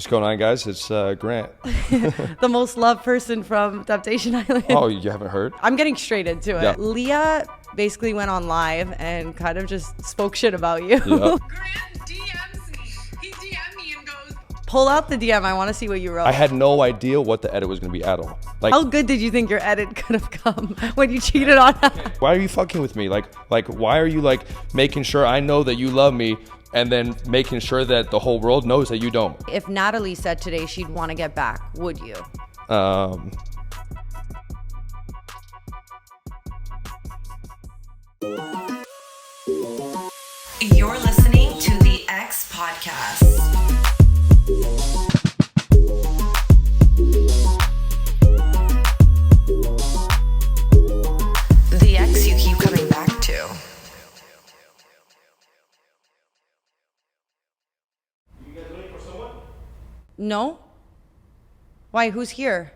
What's going on, guys? It's Grant. The most loved person from Temptation Island. Oh, you haven't heard? I'm getting straight into it. Yeah. Leah basically went on live and kind of just spoke shit about you. Yeah. Grant DMs me. He DM'd me and goes, Pull out the DM. I want to see what you wrote. I had no idea what the edit was going to be at all. Like, How good did you think your edit could have come when you cheated on her? why are you fucking with me? Like, why are you like making sure I know that you love me and then making sure that the whole world knows that you don't? If Natalie said today she'd want to get back, would you? You're listening to the X Podcast. The X you keep coming back to. You guys waiting for someone? No? Why? Who's here?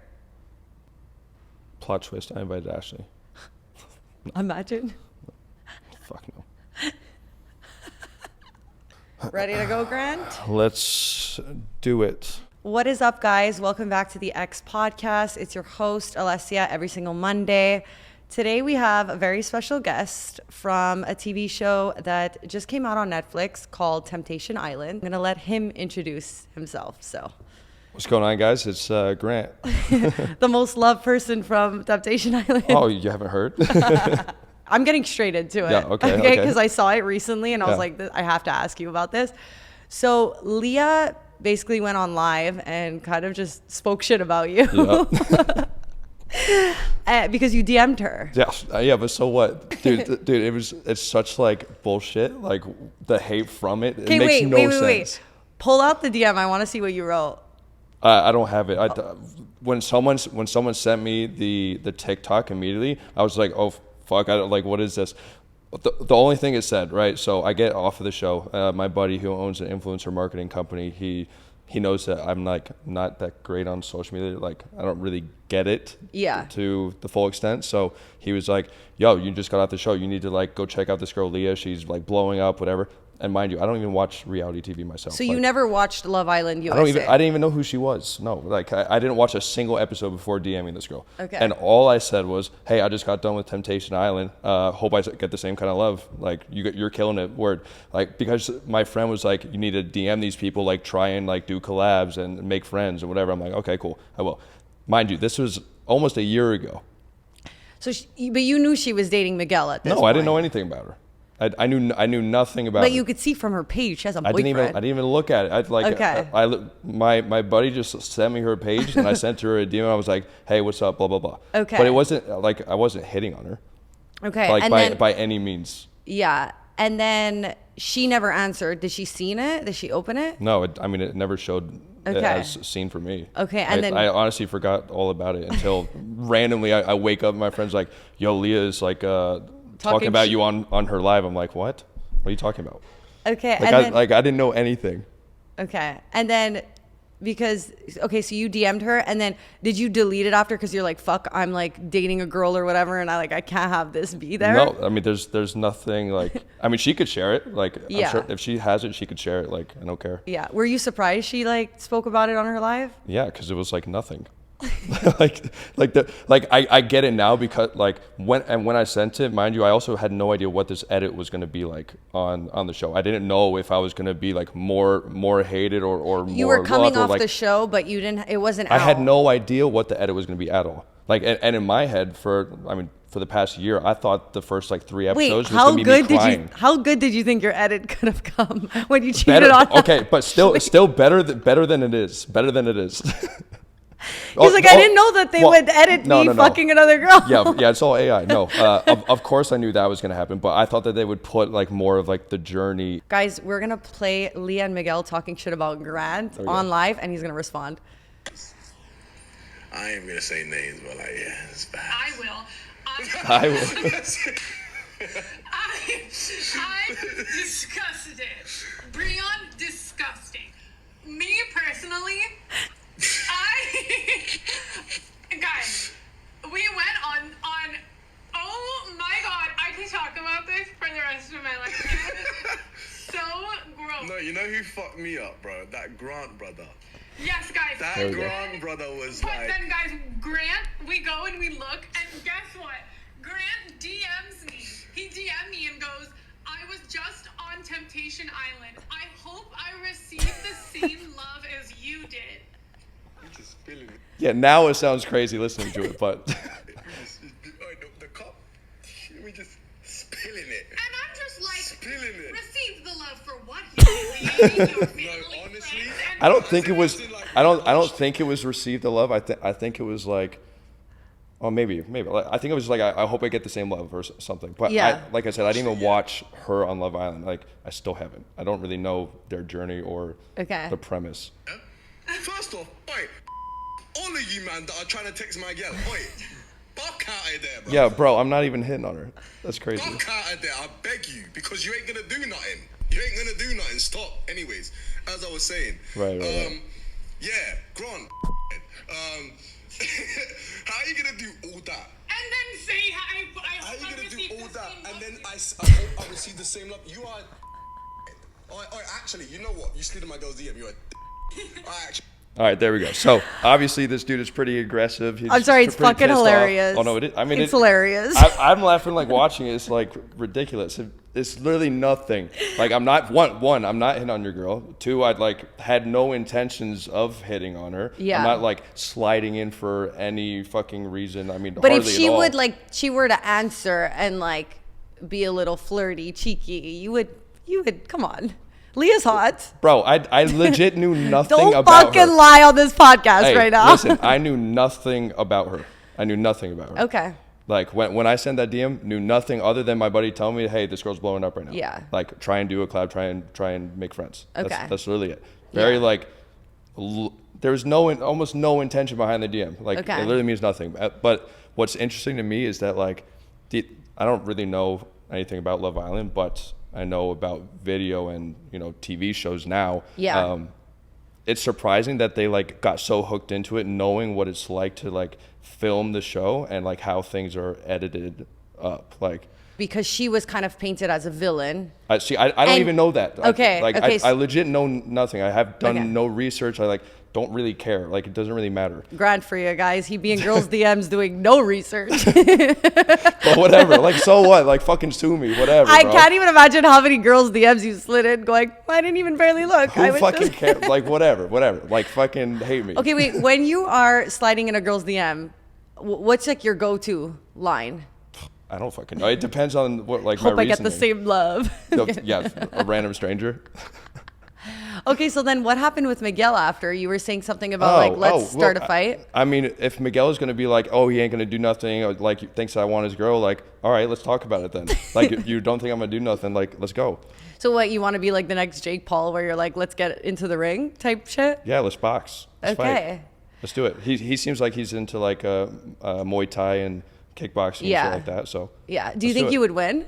Plot twist, I invited Ashley. Imagine. Fuck no. Ready to go, Grant? Let's do it. What is up, guys? Welcome back to the X Podcast. It's your host, Alessia, every single Monday. Today we have a very special guest from a TV show that just came out on Netflix called Temptation Island. I'm going to let him introduce himself. So, What's going on, guys? It's Grant. the most loved person from Temptation Island. Oh, you haven't heard? I'm getting straight into it. Yeah, okay. Because I saw it recently and I was like, I have to ask you about this. So Leah basically went on live and kind of just spoke shit about you. Yeah. Because you DM'd her. Yeah, but so what? Dude, it's such like bullshit. Like the hate from it. Okay, It makes no sense. Wait. Pull out the DM. I want to see what you wrote. I don't have it. When someone sent me the TikTok immediately, I was like, oh fuck, I don't like, what is this? The only thing it said, right? So I get off of the show. My buddy who owns an influencer marketing company, he knows that I'm like not that great on social media. Like I don't really get it to the full extent. So he was like, yo, you just got off the show. You need to like go check out this girl Leah. She's like blowing up, whatever. And mind you, I don't even watch reality TV myself. So you never watched Love Island USA? I didn't even know who she was. No, like I didn't watch a single episode before DMing this girl. Okay. And all I said was, hey, I just got done with Temptation Island. Hope I get the same kind of love. Like you're killing it. Word. Like because my friend was like, you need to DM these people, like try and like do collabs and make friends and whatever. I'm like, okay, cool, I will. Mind you, this was almost a year ago. So, but you knew she was dating Miguel at this point. No, I didn't know anything about her. I knew nothing about But her. you could see from her page she has a boyfriend. I didn't even look at it. My buddy just sent me her page and I sent her a DM and I was like, hey, what's up, blah blah blah. Okay. But it wasn't like I wasn't hitting on her. Okay. Like and by any means. Yeah. And then she never answered. Did she seen it? Did she open it? No, it never showed it as seen for me. Okay. And then I honestly forgot all about it until randomly I wake up and my friend's like, yo, Leah is like talking about you on her live. I'm like, what? What are you talking about? Okay. Like I didn't know anything. Okay. And then so you DM'd her and then did you delete it after because you're like, fuck, I'm like dating a girl or whatever and I can't have this be there? No, I mean there's nothing like, I mean she could share it. Like Yeah. I'm sure if she has it, she could share it. Like I don't care. Yeah. Were you surprised she like spoke about it on her live? Yeah, because it was like nothing. I get it now because like when I sent it, mind you, I also had no idea what this edit was going to be like on the show. I didn't know if I was going to be like more hated or more. You were coming loved, off the show, but you didn't. It wasn't. I out. had no idea what the edit was going to be at all. Like and in my head for the past year, I thought the first like 3 episodes was going to be me crying. How good did you think your edit could have come when you cheated on her? Okay, but still better than it is. Better than it is. He's like, I didn't know that they would edit me fucking another girl. Yeah, it's all AI. No, of course I knew that was going to happen, but I thought that they would put like more of like the journey. Guys, we're going to play Leah and Miguel talking shit about Grant on live, and he's going to respond. I ain't going to say names, but like, yeah, it's bad. I will. I will. I'm disgusted. Breon, disgusting. Me personally, guys, we went on, oh my god, I can talk about this for the rest of my life. It is so gross. No, you know who fucked me up, bro? That Grant brother. Yes, guys. That There we go. Grant brother was But like, then, guys, Grant, we go and we look, and guess what? Grant DMs me. He DM'd me and goes, I was just on Temptation Island. I hope I received the same love as you did. "He's just spilling it." Yeah, now it sounds crazy listening to it, but The cop, we just spilling it. And I'm just like, Spilling it. receive the love for what he did. Your family, honestly, friends, and I don't think it was. I don't think it was received the love. I think it was like, oh maybe. Like, I think it was like I hope I get the same love or something. But Yeah. like I said, I didn't even watch her on Love Island. Like I still haven't. I don't really know their journey or Okay. the premise. First off, oi, all of you man that are trying to text my girl, oi, buck out of there, bro. Yeah, bro, I'm not even hitting on her. That's crazy. Buck out of there, I beg you, because you ain't gonna do nothing. You ain't gonna do nothing. Stop. Anyways, as I was saying, Right. yeah, Grant, how are you gonna do all that? And then say, I How are hope you I gonna do received all the that same and love then as I hope I receive the same love? You are. Actually, you know what? You slid in my girl's DM. You're actually. All right, there we go. So obviously this dude is pretty aggressive. He's I'm sorry, it's pretty fucking pissed off. hilarious. Oh no, it is. I mean, it's hilarious. I'm laughing like watching it. It's like ridiculous. It's literally nothing. Like I'm not one. I'm not hitting on your girl. Two, I'd like had no intentions of hitting on her. Yeah. I'm not like sliding in for any fucking reason. I mean, But if hardly she at all. would she were to answer and like be a little flirty, cheeky, you would come on. Leah's hot. Bro, I legit knew nothing Don't about fucking her. lie on this podcast Hey, right now. listen, I knew nothing about her. I knew nothing about her. Okay. Like when I sent that DM, knew nothing other than my buddy telling me, "Hey, this girl's blowing up right now." Yeah. Like try and do a collab, try and make friends. Okay. That's literally it. Very Yeah. there's almost no intention behind the DM. Like Okay. it literally means nothing. But what's interesting to me is that I don't really know anything about Love Island, but I know about video and TV shows now. Yeah. It's surprising that they got so hooked into it, knowing what it's like to film the show and how things are edited up. Because she was kind of painted as a villain. I don't And- even know that. Okay, okay, I legit know nothing. I have done Okay. no research. I don't really care. It doesn't really matter. Grant for you guys. He be in girls' DMs doing no research. But whatever. So what? Fucking sue me. Whatever. I bro. can't even imagine how many girls' DMs you slid in going, I didn't even barely look. I Who was fucking just... cares? Whatever. Fucking hate me. Okay, wait. When you are sliding in a girl's DM, what's your go-to line? I don't fucking know. It depends on what Hope my I get the reasoning. same love. Yeah, a random stranger. Okay, so then what happened with Miguel after? You were saying something about let's start a fight. I mean, if Miguel is gonna be oh, he ain't gonna do nothing, or thinks I want his girl, all right, let's talk about it then. You don't think I'm gonna do nothing, let's go. So what, you want to be like the next Jake Paul where you're let's get into the ring type shit? Yeah, let's box. Let's Okay. fight. Let's do it. He seems like he's into Muay Thai and kickboxing and Yeah. shit like that. So Yeah. Do you let's think it. you would win?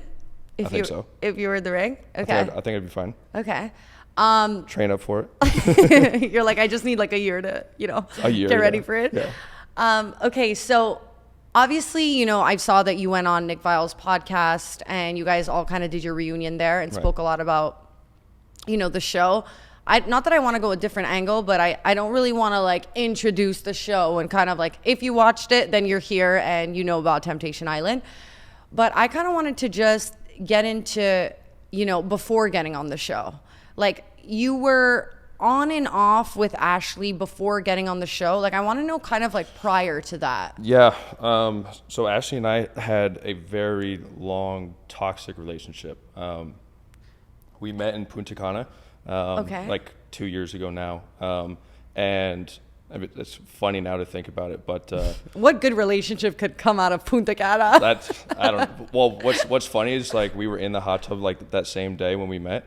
If think you, so. If you were in the ring? I Okay. think I'd be fine. Okay. Train up for it. You're I just need a year to, A year, get ready yeah. for it. Yeah. Okay, so obviously, I saw that you went on Nick Vile's podcast and you guys all kind of did your reunion there and Right. spoke a lot about, the show. Not that I want to go a different angle, but I don't really want to introduce the show and kind of if you watched it, then you're here and you know about Temptation Island. But I kind of wanted to just get into, before getting on the show. You were on and off with Ashley before getting on the show. I want to know kind of prior to that. Yeah. So Ashley and I had a very long toxic relationship. We met in Punta Cana, Okay. 2 years ago now. And I mean, it's funny now to think about it, but What good relationship could come out of Punta Cana? I don't. Well, what's funny is we were in the hot tub that same day when we met.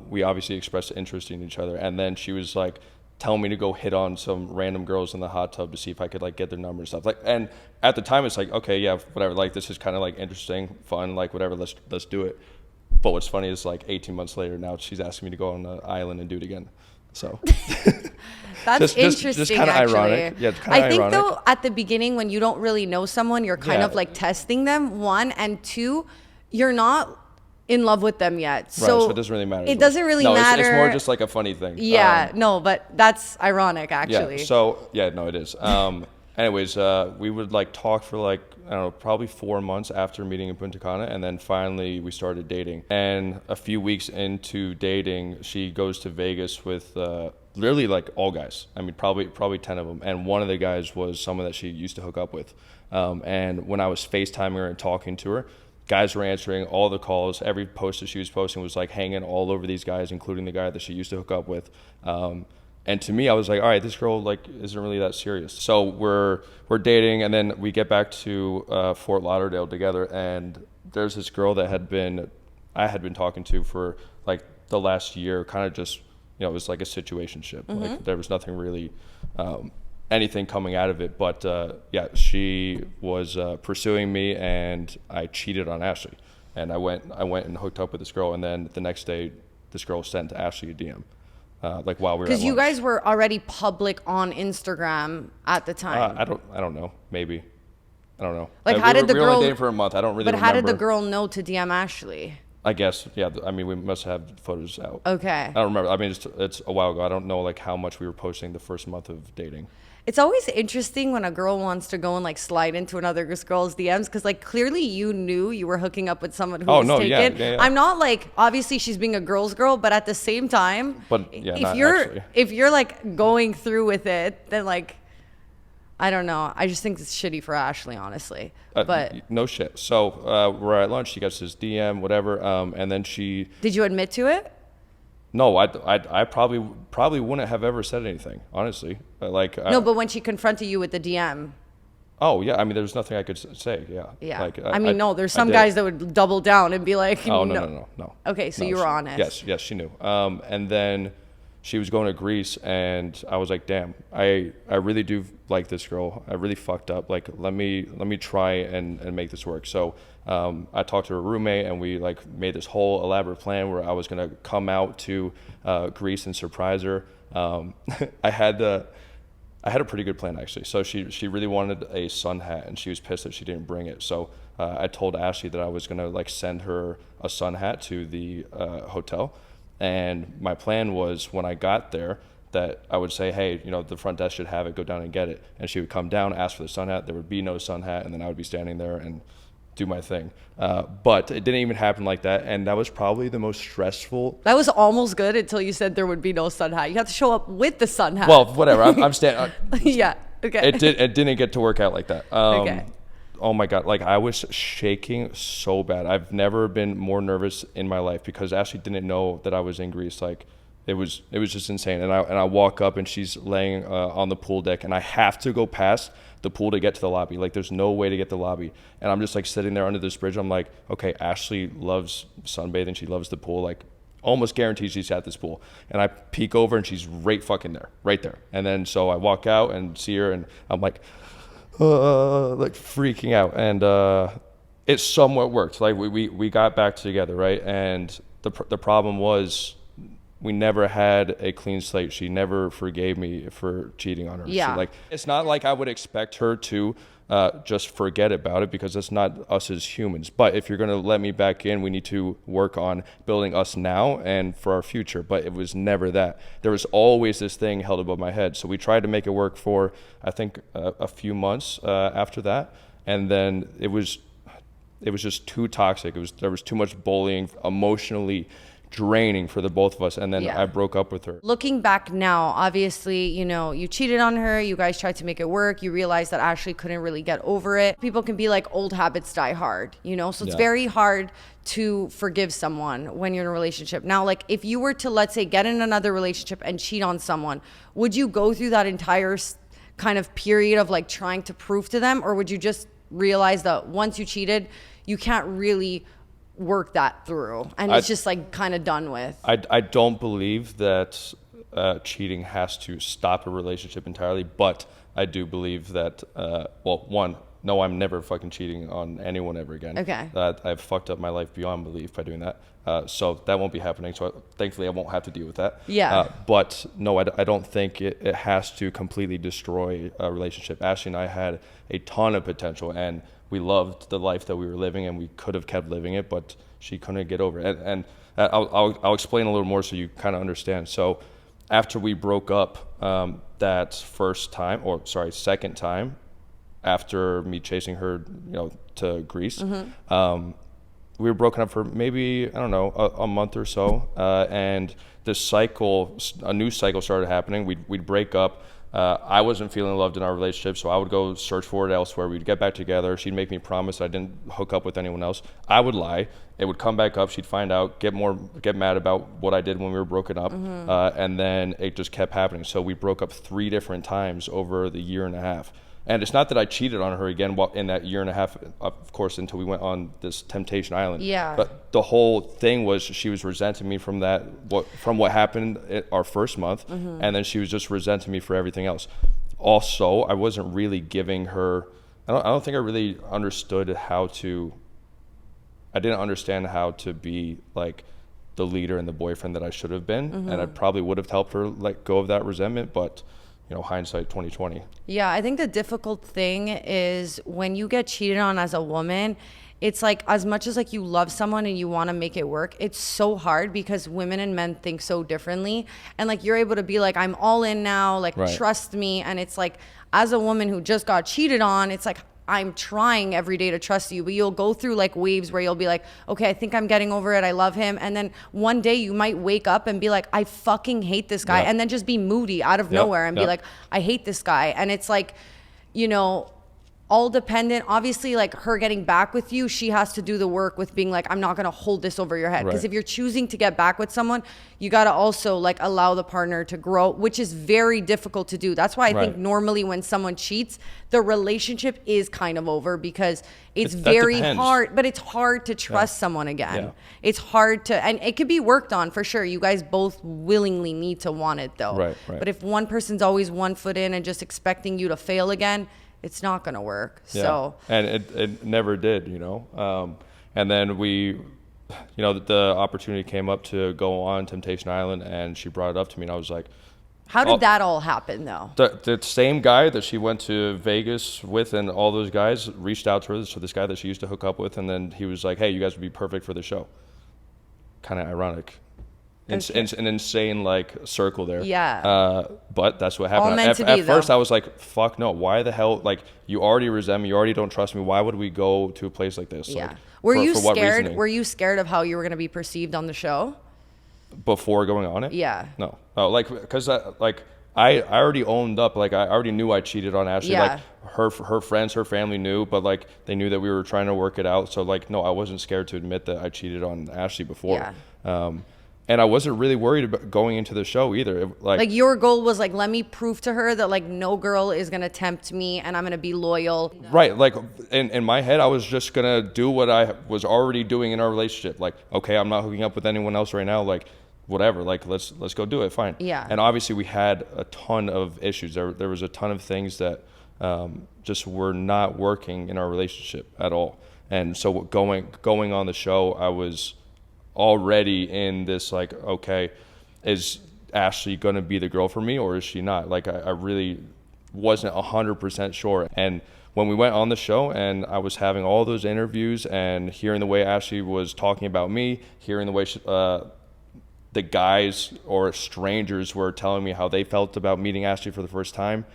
We obviously expressed interest in each other, and then she was telling me to go hit on some random girls in the hot tub to see if I could get their number and stuff. And at the time it's okay, yeah, whatever. This is kind of interesting, fun, whatever. Let's do it. But what's funny is 18 months later now she's asking me to go on the island and do it again. So That's interesting. just kind of actually. ironic. Yeah, it's kind of I think ironic. though at the beginning when you don't really know someone, you're kind Yeah. of testing them, one, and two, you're not in love with them yet. Right, so it doesn't really matter. It doesn't really matter. It's more just like a funny thing. Yeah, no, but that's ironic, actually. Yeah. So no, it is. Anyways, we would like talk for like, I don't know, probably 4 months after meeting in Punta Cana, and then finally we started dating. And a few weeks into dating, she goes to Vegas with literally like all guys. I mean, probably 10 of them. And one of the guys was someone that she used to hook up with. And when I was FaceTiming her and talking to her, guys were answering all the calls. Every post that she was posting was like hanging all over these guys, including the guy that she used to hook up with. And to me, I was like, all right, this girl like isn't really that serious. So we're dating, and then we get back to Fort Lauderdale together. And there's this girl that I had been talking to for like the last year, kind of just, it was like a situationship. Mm-hmm. Like there was nothing really, anything coming out of it. But she was pursuing me, and I cheated on Ashley. And I went and hooked up with this girl, and then the next day, this girl sent Ashley a DM. Like while we were at lunch. Because you guys were already public on Instagram at the time. I don't know. Maybe. I don't know. Like, how did the girl? We were only dating for a month. I don't really. But remember. how did the girl know to DM Ashley? I guess, yeah. I mean, we must have photos out. Okay. I don't remember. I mean, it's a while ago. I don't know like how much we were posting the first month of dating. It's always interesting when a girl wants to go and like slide into another girl's DMs, because like clearly you knew you were hooking up with someone who was taken. Yeah. I'm not like, obviously she's being a girl's girl, but at the same time, if you're like going through with it, then like, I don't know. I just think it's shitty for Ashley, honestly. But no shit. So we're at lunch. She gets this DM, whatever, and then she. Did you admit to it? No, I probably wouldn't have ever said anything, honestly. No, but when she confronted you with the DM. Oh yeah, I mean, there was nothing I could say. Yeah. Yeah. Like, there's some guys that would double down and be like, oh no. Okay, so you were honest. Yes, she knew. And then she was going to Greece, and I was like, damn, I really do like this girl. I really fucked up. Like, let me try and make this work. So I talked to her roommate, and we like made this whole elaborate plan where I was gonna come out to Greece and surprise her. I had a pretty good plan, actually. So she really wanted a sun hat, and she was pissed that she didn't bring it. So I told Ashley that I was gonna like send her a sun hat to the hotel. And my plan was, when I got there, that I would say, hey, the front desk should have it, go down and get it. And she would come down, ask for the sun hat. There would be no sun hat, and then I would be standing there and do my thing. But it didn't even happen like that, and that was probably the most stressful. That was almost good until you said there would be no sun hat. You have to show up with the sun hat. Well, whatever. I'm standing. Yeah. Okay. It didn't get to work out like that. Okay. Oh my God, like I was shaking so bad. I've never been more nervous in my life, because Ashley didn't know that I was in Greece. Like it was just insane. And I walk up, and she's laying on the pool deck, and I have to go past the pool to get to the lobby. Like there's no way to get to the lobby. And I'm just like sitting there under this bridge. I'm like, okay, Ashley loves sunbathing. She loves the pool. Like almost guaranteed she's at this pool. And I peek over, and she's right there. And then so I walk out and see her, and I'm like freaking out, and it somewhat worked. Like we got back together, right? And the problem was, we never had a clean slate. She never forgave me for cheating on her. Yeah. So, it's not like I would expect her to just forget about it, because that's not us as humans. But if you're going to let me back in, we need to work on building us now and for our future. But it was never that. There was always this thing held above my head. So we tried to make it work for, I think, a few months after that. And then it was just too toxic. There was too much bullying, emotionally draining for the both of us, and then I broke up with her. Looking back now, obviously, you cheated on her, you guys tried to make it work, you realized that Ashley couldn't really get over it. People can be like, old habits die hard, so it's very hard to forgive someone when you're in a relationship. Now, like, if you were to, let's say, get in another relationship and cheat on someone, would you go through that entire kind of period of like trying to prove to them, or would you just realize that once you cheated, you can't really work that through, and it's just like kind of done with? I don't believe that cheating has to stop a relationship entirely, but I do believe that no, I'm never fucking cheating on anyone ever again. Okay. I've fucked up my life beyond belief by doing that, so that won't be happening. So thankfully I won't have to deal with that. Yeah. But no, I don't think it has to completely destroy a relationship. Ashley and I had a ton of potential, and we loved the life that we were living, and we could have kept living it, but she couldn't get over it. And I'll explain a little more so you kind of understand. So after we broke up, that second time, after me chasing her, to Greece, we were broken up for maybe, I don't know, a month or so. And a new cycle started happening. We'd break up. I wasn't feeling loved in our relationship, so I would go search for it elsewhere. We'd get back together. She'd make me promise I didn't hook up with anyone else. I would lie. It would come back up. She'd find out, get mad about what I did when we were broken up. And then it just kept happening. So we broke up 3 different times over the year and a half. And it's not that I cheated on her again in that year and a half, of course, until we went on this temptation island. Yeah. But the whole thing was she was resenting me from what happened our first month, and then she was just resenting me for everything else. Also, I wasn't really giving her. I don't think I really understood how to. I didn't understand how to be like the leader and the boyfriend that I should have been, and I probably would have helped her let go of that resentment, but. Hindsight 2020. Yeah, I think the difficult thing is when you get cheated on as a woman, it's like as much as like you love someone and you want to make it work, it's so hard because women and men think so differently. And like you're able to be like, I'm all in now, like trust me. And it's like as a woman who just got cheated on, it's like I'm trying every day to trust you, but you'll go through like waves where you'll be like, okay, I think I'm getting over it. I love him. And then one day you might wake up and be like, I fucking hate this guy. And then just be moody out of nowhere and be like, I hate this guy. And it's like, all dependent. Obviously, like her getting back with you, she has to do the work with being like, I'm not going to hold this over your head. Because if you're choosing to get back with someone, you got to also like allow the partner to grow, which is very difficult to do. That's why I think normally when someone cheats, the relationship is kind of over because it's very hard, but it's hard to trust someone again. It's hard to, and it could be worked on for sure. You guys both willingly need to want it though. But if one person's always one foot in and just expecting you to fail again, it's not going to work. So, and it never did, and then the opportunity came up to go on Temptation Island, and she brought it up to me, and I was like, how did that all happen though? The same guy that she went to Vegas with and all those guys reached out to her. So this guy that she used to hook up with, and then he was like, hey, you guys would be perfect for the show. Kind of ironic. An insane like circle there. But that's what happened. At first I was like, fuck no, why the hell, like you already resent me, you already don't trust me, why would we go to a place like this? Like, were you scared? Were you scared of how you were going to be perceived on the show before going on it? No, like because I already owned up, like I already knew I cheated on Ashley. Like her friends, her family knew, but like they knew that we were trying to work it out. So like no, I wasn't scared to admit that I cheated on Ashley before. And I wasn't really worried about going into the show either. Like your goal was like, let me prove to her that like no girl is going to tempt me and I'm going to be loyal. Right. Like in my head, I was just going to do what I was already doing in our relationship. Like, okay, I'm not hooking up with anyone else right now. Like whatever, like let's go do it. Fine. And obviously we had a ton of issues. There was a ton of things that just were not working in our relationship at all. And so going on the show, I was already in this like, okay, is Ashley going to be the girl for me or is she not? Like I really wasn't 100% sure. And when we went on the show and I was having all those interviews and hearing the way Ashley was talking about me, hearing the way the guys or strangers were telling me how they felt about meeting Ashley for the first time,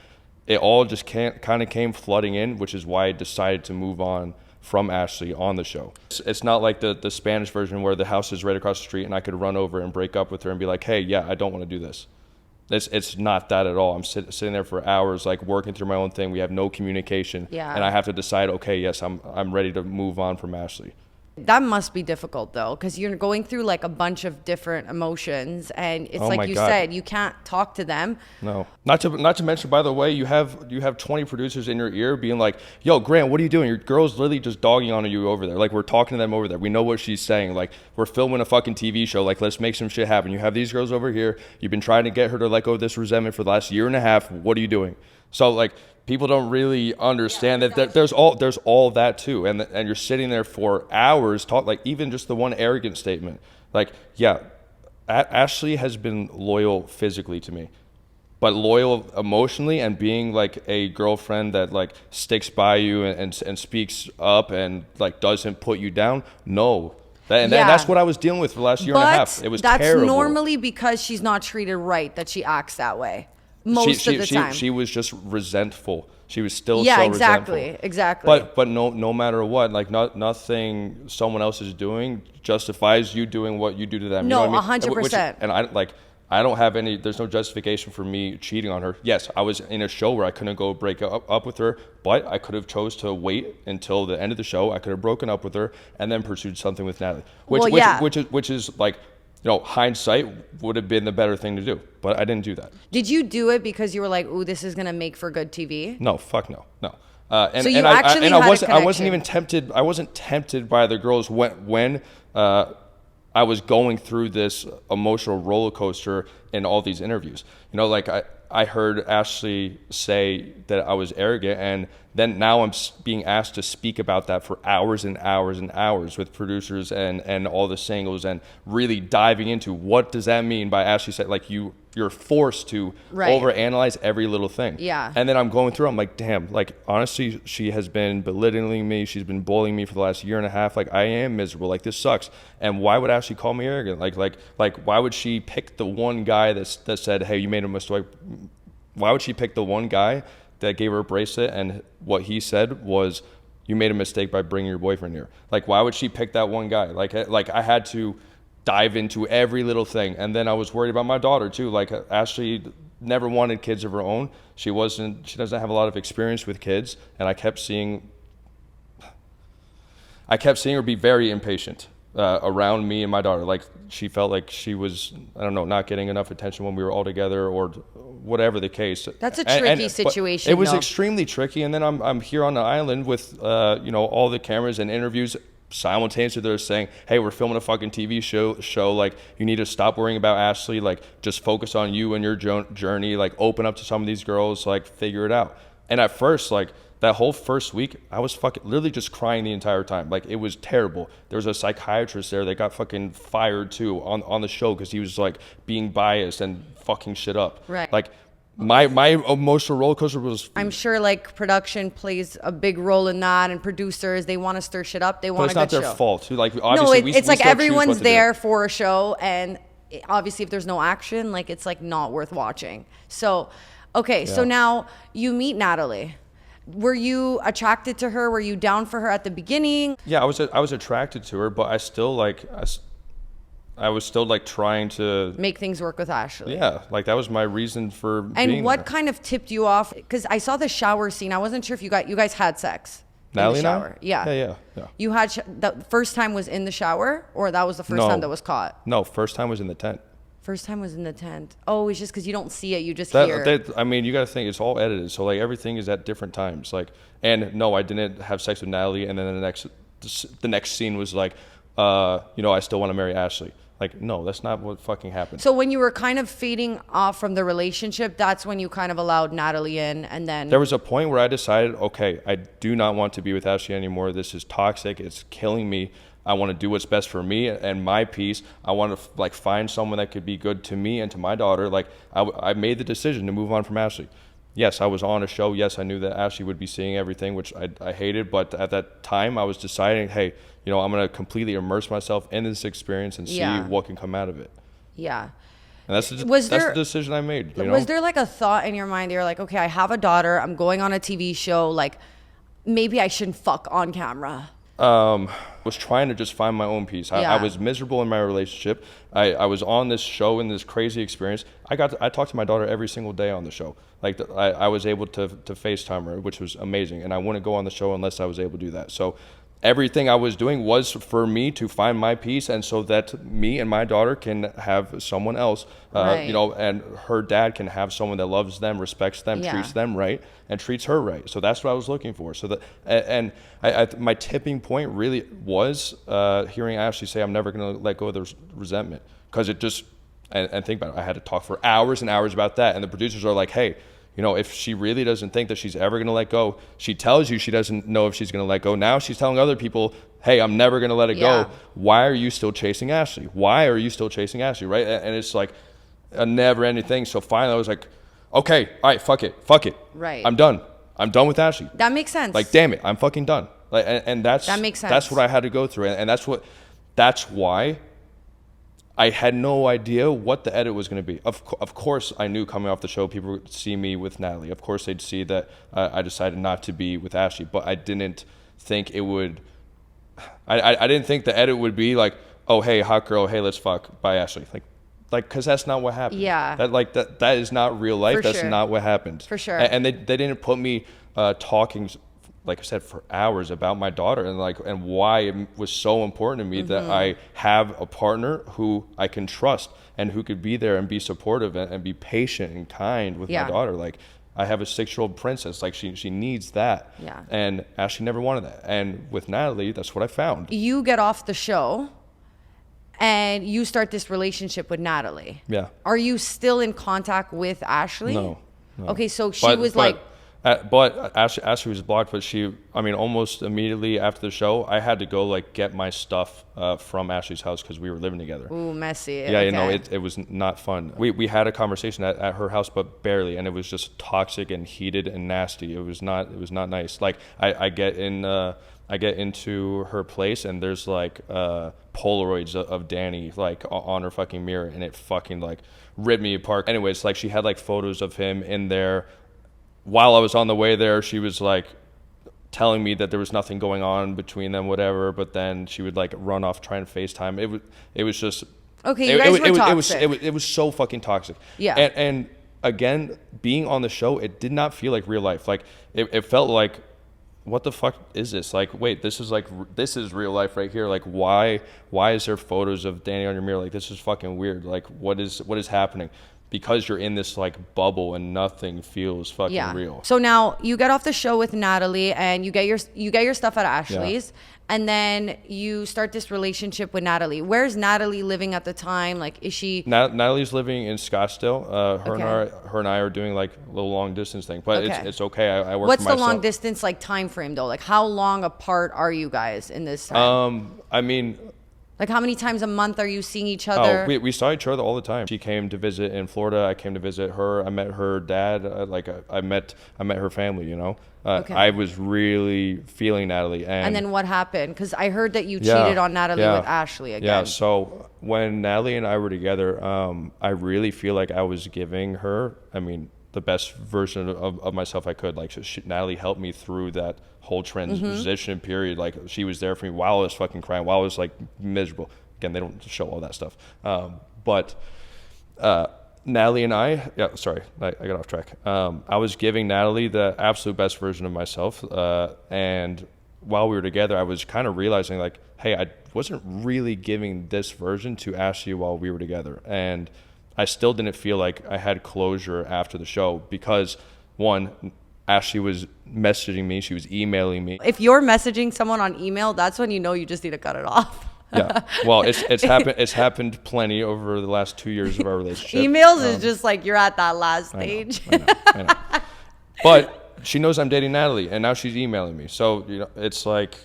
it all just kind of came flooding in, which is why I decided to move on from Ashley on the show. It's not like the Spanish version where the house is right across the street and I could run over and break up with her and be like, hey, yeah, I don't want to do this. It's not that at all. I'm sitting there for hours, like working through my own thing. We have no communication, and I have to decide, okay, yes, I'm ready to move on from Ashley. That must be difficult though, because you're going through like a bunch of different emotions, and it's like you said, you can't talk to them. No, not to mention, by the way, you have 20 producers in your ear being like, "Yo, Grant, what are you doing? Your girl's literally just dogging on you over there. Like we're talking to them over there. We know what she's saying. Like we're filming a fucking TV show. Like let's make some shit happen. You have these girls over here. You've been trying to get her to let go of this resentment for the last year and a half. What are you doing?" So like, people don't really understand that there's all that too, and you're sitting there for hours like even just the one arrogant statement, like Ashley has been loyal physically to me, but loyal emotionally and being like a girlfriend that like sticks by you and speaks up and like doesn't put you down. No, And that's what I was dealing with for the last year and a half. It was that's terrible. normally because she's not treated right that she acts that way most of the time. She was just resentful. She was still yeah, so exactly, resentful. exactly. But no matter what, like nothing someone else is doing justifies you doing what you do to them. No, you know what I mean? 100%. And I don't have any. There's no justification for me cheating on her. Yes, I was in a show where I couldn't go break up with her, but I could have chose to wait until the end of the show. I could have broken up with her and then pursued something with Natalie, which is like, you know, hindsight would have been the better thing to do, but I didn't do that. Did you do it because you were like, "Ooh, this is gonna make for good TV"? No, fuck no. So you actually had a I connection. wasn't even tempted. I wasn't tempted by the girls when I was going through this emotional roller coaster in all these interviews. You know, like I heard Ashley say that I was arrogant, and then now I'm being asked to speak about that for hours and hours and hours with producers and all the singles, and really diving into what does that mean by Ashley said, like you're forced to overanalyze every little thing. Yeah. And then I'm going through, I'm like, damn, like honestly, she has been belittling me. She's been bullying me for the last year and a half. Like I am miserable. Like this sucks. And why would Ashley call me arrogant? Like why would she pick the one guy that said, hey, you made a mistake? Why would she pick the one guy that gave her a bracelet and what he said was, you made a mistake by bringing your boyfriend here? Like why would she pick that one guy? Like I had to dive into every little thing. And then I was worried about my daughter too. Like Ashley never wanted kids of her own. She doesn't have a lot of experience with kids. And I kept seeing her be very impatient around me and my daughter. Like she felt like she was, I don't know, not getting enough attention when we were all together or whatever the case. That's a tricky situation. It was extremely tricky. And then I'm here on the island with, you know, all the cameras and interviews. Simultaneously they're saying, hey, we're filming a fucking TV show, like you need to stop worrying about Ashley, like just focus on you and your journey, like open up to some of these girls, like figure it out. And at first, like that whole first week, I was fucking literally just crying the entire time. Like it was terrible. There was a psychiatrist there that got fucking fired too on the show because he was like being biased and fucking shit up. Right. Like my emotional roller coaster was. I'm sure like production plays a big role in that, and producers, they want to stir shit up. They want a good show. But it's not their fault. Like obviously, no, it's like everyone's there for a show, and obviously if there's no action, like it's like not worth watching. So, okay, so now you meet Natalie. Were you attracted to her? Were you down for her at the beginning? Yeah, I was attracted to her, but I still like I was still like trying to make things work with Ashley. Yeah, like that was my reason for being And what there. kind of tipped you off? Because I saw the shower scene. I wasn't sure if you guys had sex. Natalie in the shower. Yeah. You had the first time was in the shower, or that was the first time that was caught? No, first time was in the tent. First time was in the tent. Oh, it's just because you don't see it, you just hear. I mean, you got to think it's all edited, so like everything is at different times. Like, and no, I didn't have sex with Natalie, and then the next scene was like, you know, I still want to marry Ashley. Like, no, that's not what fucking happened. So when you were kind of fading off from the relationship, that's when you kind of allowed Natalie in, and then there was a point where I decided, okay, I do not want to be with Ashley anymore. This is toxic. It's killing me. I want to do what's best for me and my peace. I want to like find someone that could be good to me and to my daughter. Like I made the decision to move on from Ashley. Yes, I was on a show. Yes, I knew that Ashley would be seeing everything, which I hated. But at that time, I was deciding, hey, you know, I'm going to completely immerse myself in this experience and see what can come out of it. Yeah. And that's the decision I made. You know? Was there like a thought in your mind? You're like, okay, I have a daughter. I'm going on a TV show. Like, maybe I shouldn't fuck on camera. Was trying to just find my own peace. I was miserable in my relationship. I was on this show in this crazy experience. I talked to my daughter every single day on the show. Like I was able to FaceTime her, which was amazing. And I wouldn't go on the show unless I was able to do that. So everything I was doing was for me to find my peace, and so that me and my daughter can have someone else, you know, and her dad can have someone that loves them, respects them, treats them right, and treats her right. So that's what I was looking for. So that, and my tipping point really was hearing Ashley say, "I'm never going to let go of the resentment," because it just, and think about it, I had to talk for hours and hours about that, and the producers are like, "Hey, you know, if she really doesn't think that she's ever going to let go, she tells you she doesn't know if she's going to let go. Now she's telling other people, hey, I'm never going to let it go. Why are you still chasing Ashley? Why are you still chasing Ashley?" Right? And it's like a never ending thing. So finally I was like, okay, all right, fuck it. Right. I'm done with Ashley. That makes sense. Like, damn it, I'm fucking done. Like, and that makes sense. That's what I had to go through. And that's what that's why I had no idea what the edit was going to be. Of course, I knew coming off the show, people would see me with Natalie. Of course, they'd see that I decided not to be with Ashley. But I didn't think it would. I didn't think the edit would be like, oh, hey, hot girl, hey, let's fuck by Ashley. Because that's not what happened. Yeah. That is not real life. That's not what happened. For sure. And they didn't put me talking, like I said, for hours about my daughter and why it was so important to me that I have a partner who I can trust and who could be there and be supportive and be patient and kind with my daughter. Like, I have a 6-year-old princess. Like, she needs that. Yeah. And Ashley never wanted that. And with Natalie, that's what I found. You get off the show and you start this relationship with Natalie. Yeah. Are you still in contact with Ashley? No. Okay, so she was like... But Ashley was blocked, but almost immediately after the show, I had to go like get my stuff from Ashley's house because we were living together. Ooh, messy. Yeah, okay. It was not fun. We had a conversation at her house, but barely, and it was just toxic and heated and nasty. It was not nice. Like I get into her place and there's like Polaroids of Danny like on her fucking mirror, and it fucking like ripped me apart. Anyways, like she had like photos of him in there. While I was on the way there, she was like telling me that there was nothing going on between them, whatever. But then she would like run off trying to FaceTime. It was just okay. You guys were toxic. It was so fucking toxic. Yeah. And again, being on the show, it did not feel like real life. Like it felt like, what the fuck is this? Like, wait, this is real life right here. Like, why is there photos of Danny on your mirror? Like, this is fucking weird. Like, what is happening? Because you're in this like bubble and nothing feels fucking real. So now you get off the show with Natalie and you get your stuff at Ashley's, and then you start this relationship with Natalie. Where's Natalie living at the time? Like, is she? Natalie's living in Scottsdale. Her and I are doing like a little long distance thing, but it's okay. I work. What's for myself. The long distance like time frame though? Like, how long apart are you guys in this time? I mean. Like, how many times a month are you seeing each other? Oh, we saw each other all the time. She came to visit in Florida. I came to visit her. I met her dad. I met her family. You know, I was really feeling Natalie. And then what happened? Because I heard that you cheated on Natalie with Ashley again. Yeah. So when Natalie and I were together, I really feel like I was giving her, the best version of myself I could. Like, Natalie helped me through that whole transition period. Like, she was there for me while I was fucking crying, while I was like miserable. Again, they don't show all that stuff. But Natalie and I got off track. I was giving Natalie the absolute best version of myself. And while we were together, I was kind of realizing like, hey, I wasn't really giving this version to Ashley while we were together. And I still didn't feel like I had closure after the show because, one, Ashley was messaging me. She was emailing me. If you're messaging someone on email, that's when you know you just need to cut it off. Yeah. Well, it's happened plenty over the last 2 years of our relationship. Emails is just like you're at that last stage. I know. But she knows I'm dating Natalie, and now she's emailing me. So, it's like,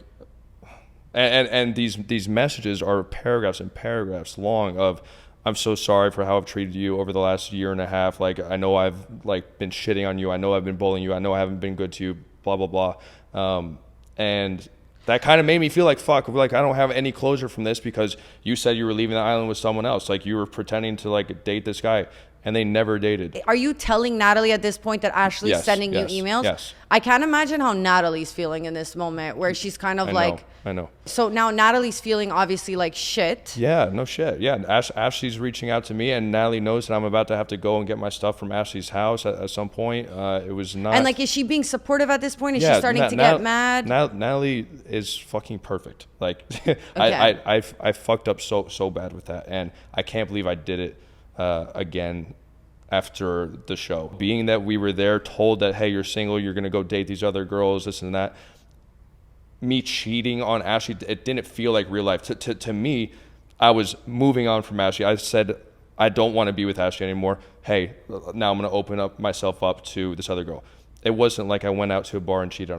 and these messages are paragraphs and paragraphs long of, I'm so sorry for how I've treated you over the last year and a half. Like, I know I've like been shitting on you. I know I've been bullying you. I know I haven't been good to you, blah, blah, blah. And that kind of made me feel like, fuck, like I don't have any closure from this because you said you were leaving the island with someone else. Like, you were pretending to like date this guy. And they never dated. Are you telling Natalie at this point that Ashley's sending you emails? Yes. I can't imagine how Natalie's feeling in this moment where she's kind of I know. So now Natalie's feeling obviously like shit. Yeah, no shit. Yeah, Ashley's reaching out to me, and Natalie knows that I'm about to have to go and get my stuff from Ashley's house at some point. It was not. And like, is she being supportive at this point? Is she starting to get mad? Natalie is fucking perfect. Like, I fucked up so bad with that, and I can't believe I did it again after the show. Being that we were there, told that, hey, you're single, you're gonna go date these other girls, this and that. Me cheating on Ashley, it didn't feel like real life. To me, I was moving on from Ashley. I said, I don't want to be with Ashley anymore. Hey, now I'm gonna open up myself up to this other girl. It wasn't like I went out to a bar and cheated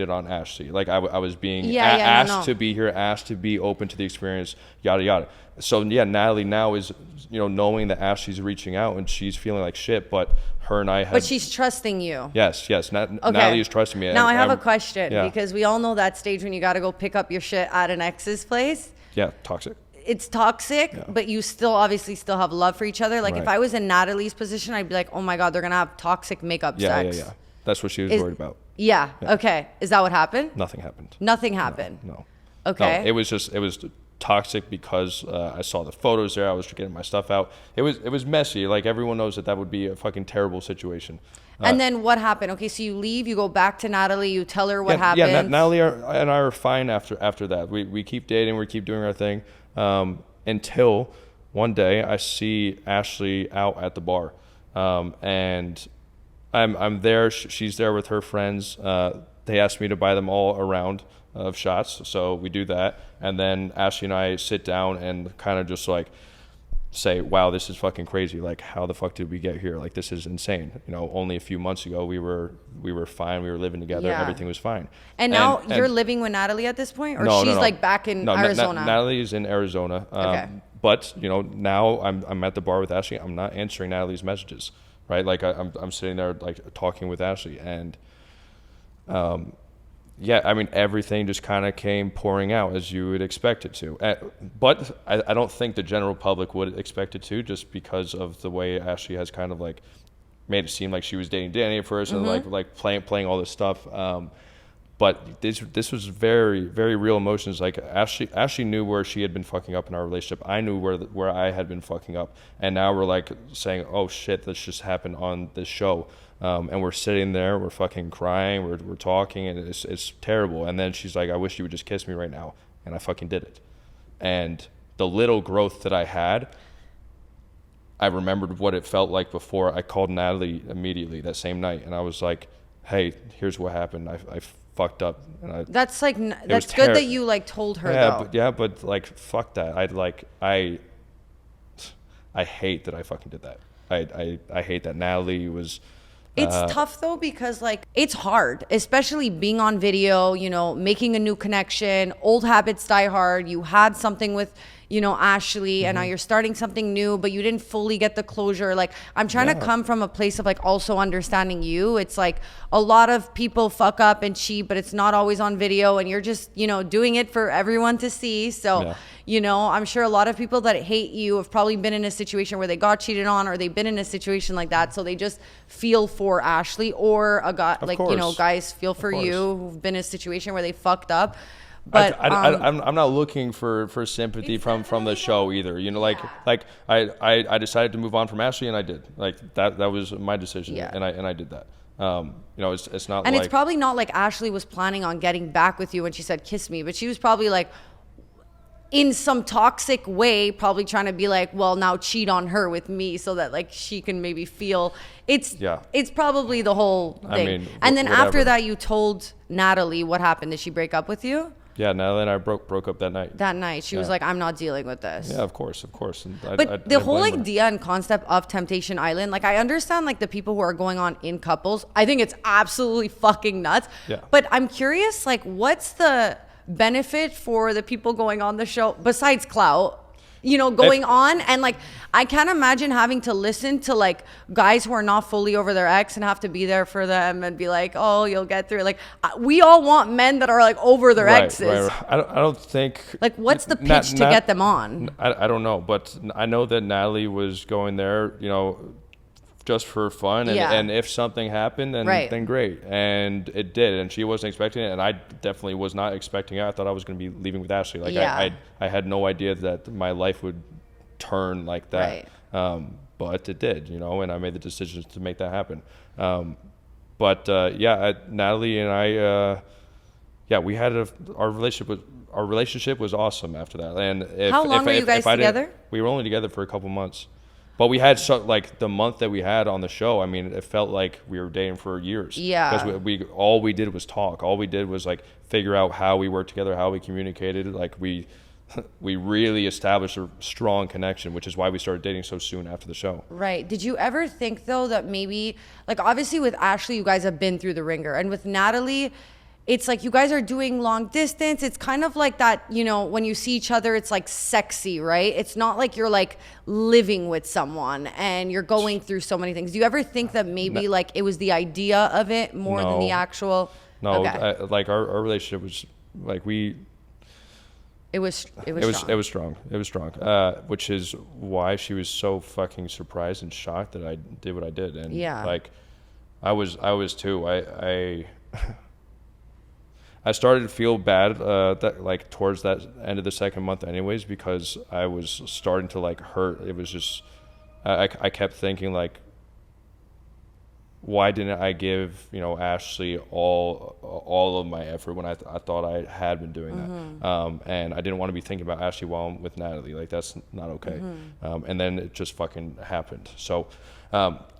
on Ashley. Like, I was being asked to be here, asked to be open to the experience, yada yada. So yeah, Natalie now is, knowing that Ashley's reaching out and she's feeling like shit, but her and I have. But she's trusting you. Yes. Natalie is trusting me. Now I have a question because we all know that stage when you got to go pick up your shit at an ex's place. Yeah, toxic. It's toxic, but you still obviously still have love for each other. Like if Right. I was in Natalie's position, I'd be like, oh my God, they're going to have toxic makeup sex. Yeah. That's what she was worried about. Yeah. Okay. Is that what happened? Nothing happened. Nothing happened. No. Okay. No, it was toxic because I saw the photos there. I was getting my stuff out. It was messy. Like everyone knows that would be a fucking terrible situation. And then what happened? Okay, so you leave, you go back to Natalie, you tell her what happened. Yeah, Natalie and I are fine after that. We keep dating, we keep doing our thing, until one day I see Ashley out at the bar, and I'm there. She's there with her friends. They asked me to buy them all a round of shots, so we do that, and then Ashley and I sit down and kind of just like say, wow, this is fucking crazy. Like, how the fuck did we get here? Like, this is insane. You know, only a few months ago we were fine. We were living together. Yeah. Everything was fine. And now you're living with Natalie at this point, or no, she's no. like back in Arizona? Natalie is in Arizona. Okay. But you know, now I'm at the bar with Ashley. I'm not answering Natalie's messages, right? Like I'm sitting there like talking with Ashley, and yeah, I mean, everything just kind of came pouring out as you would expect it to. But I don't think the general public would expect it to, just because of the way Ashley has kind of like made it seem like she was dating Danny at first, and like playing all this stuff. But this was very, very real emotions. Like Ashley knew where she had been fucking up in our relationship. I knew where I had been fucking up, and now we're like saying, "Oh shit, this just happened on this show." And we're sitting there, we're fucking crying, we're talking, and it's terrible. And then she's like, I wish you would just kiss me right now. And I fucking did it. And the little growth that I had, I remembered what it felt like before. I called Natalie immediately that same night, and I was like, hey, here's what happened. I fucked up. And that's like, that's good that you like told her though. But like, fuck that. I hate that I fucking did that. I hate that Natalie was... It's tough though, because like it's hard, especially being on video, you know, making a new connection. Old habits die hard. You had something with, you know, Ashley, and now you're starting something new, but you didn't fully get the closure. Like I'm trying to come from a place of like also understanding you. It's like a lot of people fuck up and cheat, but it's not always on video, and you're just, you know, doing it for everyone to see. So, you know, I'm sure a lot of people that hate you have probably been in a situation where they got cheated on, or they've been in a situation like that. So they just feel for Ashley, or a guy, like, you know, guys feel for you who've been in a situation where they fucked up. But I'm not looking for sympathy from the show either. You know, like I decided to move on from Ashley, and I did. Like that was my decision, and I did that. You know, it's not. And like, it's probably not like Ashley was planning on getting back with you when she said kiss me, but she was probably like, in some toxic way, probably trying to be like, well, now cheat on her with me so that like she can maybe feel it's probably the whole thing. I mean, and then whatever. after that, you told Natalie what happened. Did she break up with you? Yeah, Natalie and I broke up that night. That night, she was like, I'm not dealing with this. Yeah, of course. And but the whole idea and concept of Temptation Island, like I understand like the people who are going on in couples. I think it's absolutely fucking nuts. Yeah. But I'm curious, like, what's the benefit for the people going on the show besides clout? You know, going on, and like I can't imagine having to listen to like guys who are not fully over their ex and have to be there for them and be like, oh, you'll get through. Like we all want men that are like over their exes. Right. I don't think like what's the pitch to get them on? I don't know, but I know that Natalie was going there, you know, just for fun, and if something happened, then great, and it did, and she wasn't expecting it, and I definitely was not expecting it. I thought I was going to be leaving with Ashley. Like I had no idea that my life would turn like that, but it did, you know, and I made the decision to make that happen. Natalie and I, we had our relationship was awesome after that. And how long were you guys together? We were only together for a couple months. But we had like the month that we had on the show. I mean, it felt like we were dating for years. Yeah. Because we all we did was talk. All we did was like figure out how we worked together, how we communicated. Like we really established a strong connection, which is why we started dating so soon after the show. Right. Did you ever think though that maybe like obviously with Ashley you guys have been through the ringer, and with Natalie it's like you guys are doing long distance. It's kind of like that, you know, when you see each other, it's like sexy, right? It's not like you're like living with someone and you're going through so many things. Do you ever think that maybe like it was the idea of it more than the actual? No, okay. Like our relationship was like It was strong. It was strong. It was strong. Which is why she was so fucking surprised and shocked that I did what I did. And like, I was too. I started to feel bad that like towards that end of the second month anyways, because I was starting to like hurt. It was just I kept thinking like, why didn't I give Ashley all of my effort when I thought I had been doing that, and I didn't want to be thinking about Ashley while I'm with Natalie. Like, that's not okay. And then it just fucking happened. So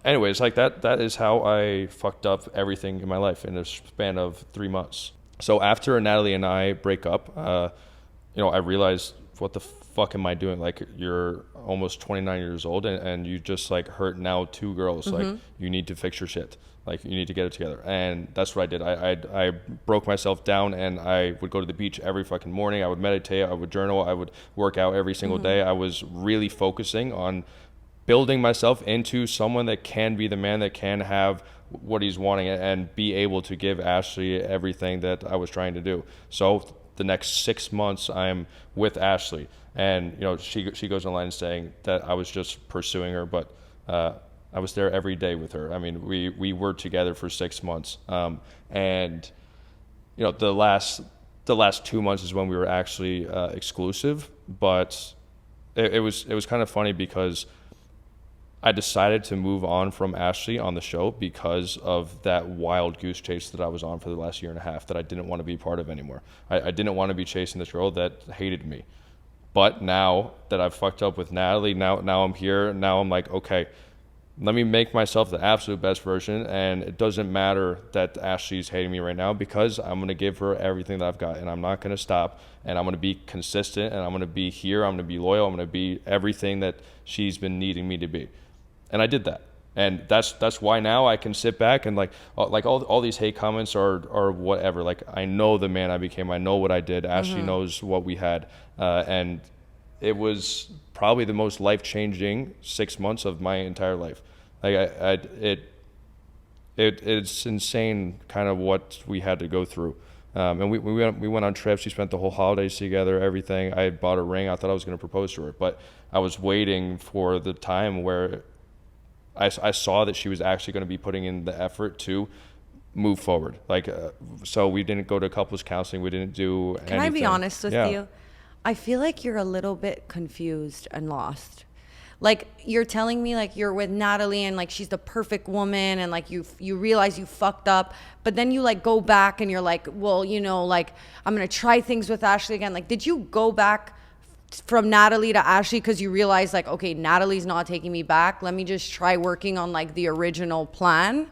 anyways, like that is how I fucked up everything in my life in a span of 3 months. So after Natalie and I break up, I realized, what the fuck am I doing? Like, you're almost 29 years old and you just like hurt now 2 girls. Like, you need to fix your shit. Like, you need to get it together. And that's what I did. I broke myself down, and I would go to the beach every fucking morning. I would meditate. I would journal. I would work out every single day. I was really focusing on building myself into someone that can be the man that can have what he's wanting and be able to give Ashley everything that I was trying to do. So the next 6 months I'm with Ashley, and she goes online saying that I was just pursuing her, but I was there every day with her. I mean, we were together for 6 months, and the last 2 months is when we were actually exclusive. But it was kind of funny because I decided to move on from Ashley on the show because of that wild goose chase that I was on for the last year and a half that I didn't want to be part of anymore. I didn't want to be chasing this girl that hated me. But now that I've fucked up with Natalie, now I'm here. Now I'm like, okay, let me make myself the absolute best version. And it doesn't matter that Ashley's hating me right now, because I'm going to give her everything that I've got, and I'm not going to stop, and I'm going to be consistent, and I'm going to be here. I'm going to be loyal. I'm going to be everything that she's been needing me to be. And I did that. And that's why now I can sit back and like all these hate comments or whatever. Like, I know the man I became. I know what I did. Ashley knows what we had. And it was probably the most life-changing 6 months of my entire life. Like, it's insane kind of what we had to go through. And we went on trips. We spent the whole holidays together, everything. I had bought a ring. I thought I was going to propose to her. But I was waiting for the time where I saw that she was actually going to be putting in the effort to move forward. Like, so we didn't go to couples counseling. We didn't do anything. Can I be honest with you? I feel like you're a little bit confused and lost. Like, you're telling me like you're with Natalie and like she's the perfect woman, and like you realize you fucked up, but then you like go back and you're like, well, like, I'm going to try things with Ashley again. Like, did you go back from Natalie to Ashley because you realized like, okay, Natalie's not taking me back, let me just try working on like the original plan?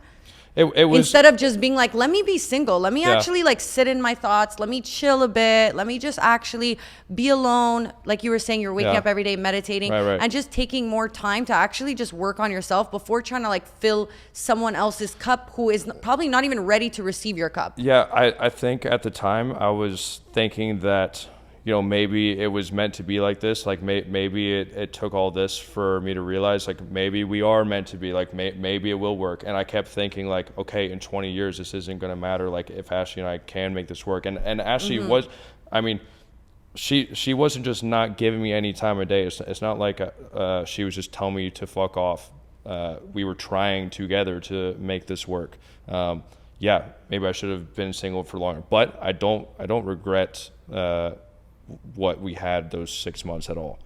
It was, instead of just being like, let me be single, let me actually like sit in my thoughts, let me chill a bit, let me just actually be alone, like you were saying, you're waking up every day meditating, right. And just taking more time to actually just work on yourself before trying to like fill someone else's cup who is probably not even ready to receive your cup. I think at the time I was thinking that maybe it was meant to be like this. Like, maybe it took all this for me to realize, like, maybe we are meant to be, like, maybe it will work. And I kept thinking, like, okay, in 20 years, this isn't going to matter, like, if Ashley and I can make this work. And Ashley was, I mean, she wasn't just not giving me any time of day. It's not like she was just telling me to fuck off. We were trying together to make this work. Maybe I should have been single for longer. But I don't regret what we had those 6 months at all.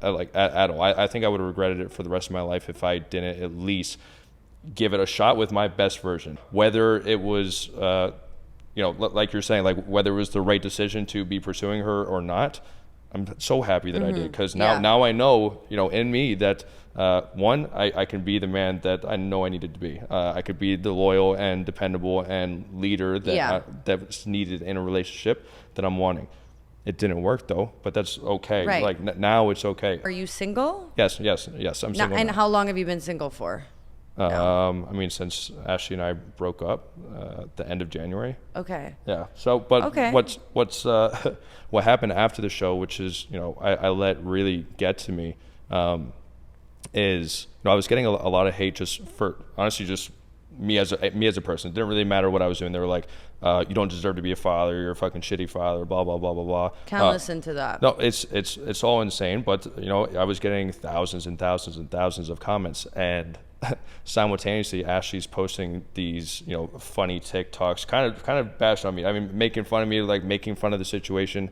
At all. I think I would have regretted it for the rest of my life if I didn't at least give it a shot with my best version. Whether it was, like you're saying, like whether it was the right decision to be pursuing her or not, I'm so happy that I did, because now I know, in me that one, I can be the man that I know I needed to be. I could be the loyal and dependable and leader that's needed in a relationship that I'm wanting. It didn't work though, but that's okay. Right. Like now it's okay. Are you single? Yes, I'm single. And now. how long have you been single for? I mean, since Ashley and I broke up, the end of January. Okay. Yeah. So, but okay. what's what happened after the show, which is, I let really get to me, is, I was getting a lot of hate just for honestly just me as a person. It didn't really matter what I was doing. They were like, you don't deserve to be a father. You're a fucking shitty father. Blah blah blah blah blah. Can't listen to that. No, it's all insane. But I was getting thousands and thousands and thousands of comments, and simultaneously Ashley's posting these funny TikToks, kind of bashed on me. I mean, making fun of me, like making fun of the situation,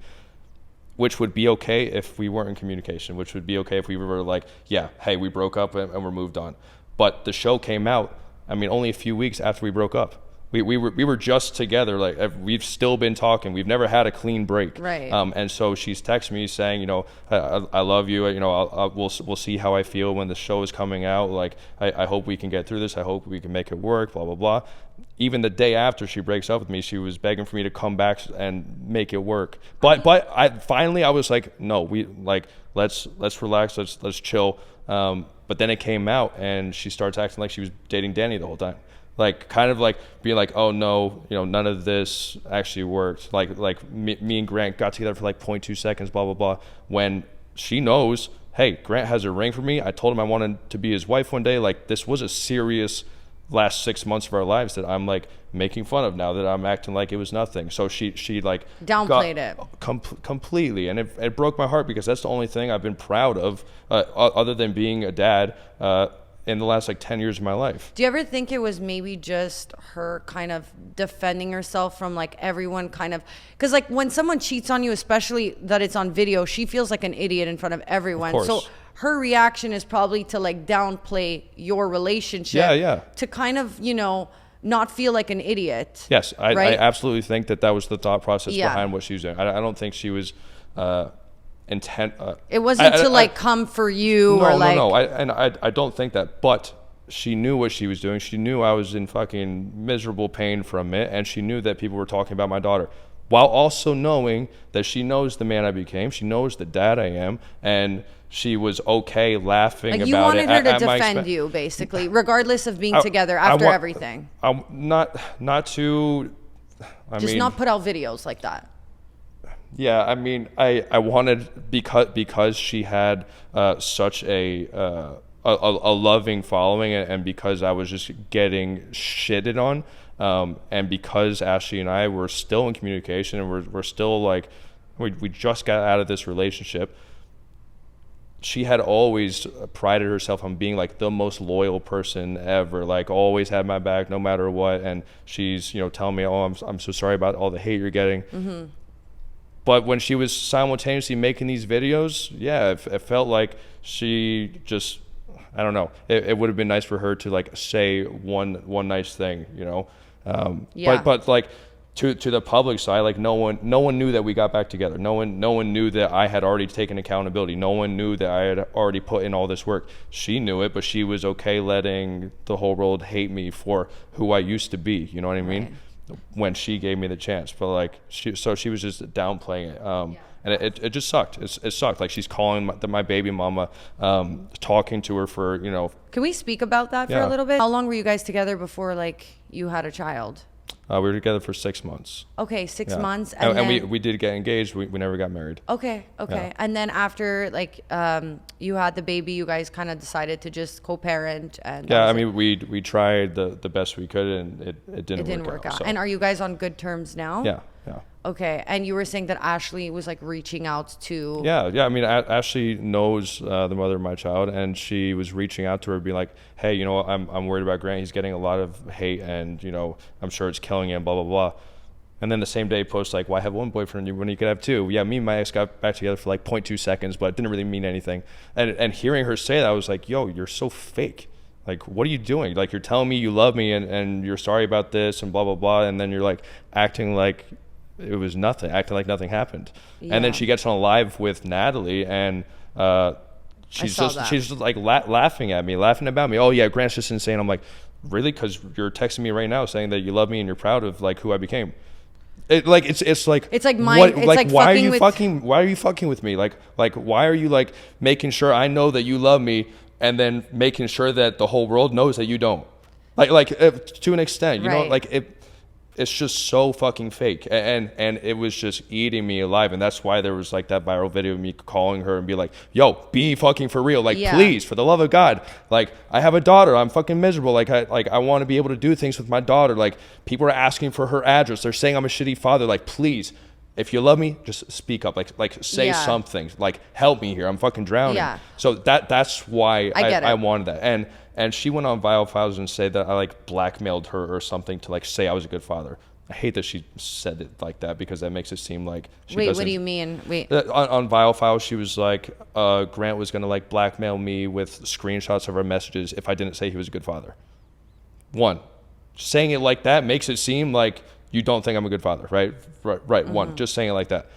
which would be okay if we weren't in communication, which would be okay if we were like, yeah, hey, we broke up and we're moved on. But the show came out, I mean, only a few weeks after we broke up. We were just together, like we've still been talking. We've never had a clean break. Right. And so she's texting me saying, I love you. We'll see how I feel when the show is coming out. Like, I hope we can get through this. I hope we can make it work. Blah blah blah. Even the day after she breaks up with me, she was begging for me to come back and make it work. But I was like, no, let's relax, let's chill. But then it came out, and she starts acting like she was dating Danny the whole time. Like, kind of like being like, oh no, none of this actually worked. Like me and Grant got together for like 0.2 seconds, blah blah blah. When she knows, hey, Grant has a ring for me. I told him I wanted to be his wife one day. Like, this was a serious last 6 months of our lives that I'm like making fun of now, that I'm acting like it was nothing. So she like downplayed it completely, and it broke my heart, because that's the only thing I've been proud of, other than being a dad, in the last like 10 years of my life. Do you ever think it was maybe just her kind of defending herself from like everyone kind of, because like when someone cheats on you, especially that it's on video, she feels like an idiot in front of everyone. Of course. So her reaction is probably to like downplay your relationship. Yeah. To kind of, not feel like an idiot. Yes, I absolutely think that was the thought process Yeah. behind what she was doing. I don't think she was intent. It wasn't to come for you or like. No. I don't think that. But she knew what she was doing. She knew I was in fucking miserable pain from it, and she knew that people were talking about my daughter, while also knowing that she knows the man I became. She knows the dad I am, and she was okay laughing about it. You wanted her to defend you, basically, regardless of being together after everything. Not to. Just not put out videos like that. Yeah, I mean, I wanted, because she had such a loving following, and because I was just getting shitted on, and because Ashley and I were still in communication, and we're still like, we just got out of this relationship. She had always prided herself on being like the most loyal person ever, like always had my back no matter what. And she's telling me, oh, I'm so sorry about all the hate you're getting. Mm-hmm. But when she was simultaneously making these videos, yeah, it felt like she just, I don't know. It would have been nice for her to like say one nice thing, Yeah. But like to the public side, like no one knew that we got back together. No one knew that I had already taken accountability. No one knew that I had already put in all this work. She knew it, but she was okay letting the whole world hate me for who I used to be. You know what I mean? Right. When she gave me the chance, but like she was just downplaying it. And it just sucked. It sucked. Like, she's calling my baby mama, talking to her for, Can we speak about that for a little bit? How long were you guys together before like you had a child? We were together for 6 months. Okay, 6 months. And then, we did get engaged. We never got married. Okay. Yeah. And then after like you had the baby, you guys kind of decided to just co-parent. And yeah, I mean, we tried the best we could, and it didn't work out. So. And are you guys on good terms now? Yeah. Okay, and you were saying that Ashley was like reaching out to. Yeah. I mean, Ashley knows the mother of my child, and she was reaching out to her, being like, "Hey, I'm worried about Grant. He's getting a lot of hate, and I'm sure it's killing him. Blah blah blah." And then the same day, post like, "Why have one boyfriend when you could have two?" Yeah, me and my ex got back together for like 0.2 seconds, but it didn't really mean anything. And hearing her say that, I was like, "Yo, you're so fake. Like, what are you doing? Like, you're telling me you love me, and you're sorry about this, and blah blah blah, and then you're like acting like it was nothing, acting like nothing happened." Yeah. And then she gets on live with Natalie, and she's just like laughing at me, laughing about me. "Oh yeah, Grant's just insane." I'm like, "Really? Because you're texting me right now saying that you love me and you're proud of like who I became." It's like mine. What, it's like why are you fucking with me? Like why are you like making sure I know that you love me, and then making sure that the whole world knows that you don't? Like to an extent, you know, like it. it's just so fucking fake, and it was just eating me alive. And that's why there was like that viral video of me calling her and be like, yo, be fucking for real, like please, for the love of God, like I have a daughter, I'm fucking miserable, like I want to be able to do things with my daughter, like people are asking for her address, they're saying I'm a shitty father, like please, if you love me, just speak up, like say something, like help me here, I'm fucking drowning. So that's why I wanted that. And she went on Viral Files and said that I like blackmailed her or something to like say I was a good father. I hate that she said it like that, because that makes it seem like she doesn't. What do you mean? On Viral Files, she was like, Grant was gonna like blackmail me with screenshots of our messages if I didn't say he was a good father. One, saying it like that makes it seem like you don't think I'm a good father, right? Right. One, just saying it like that.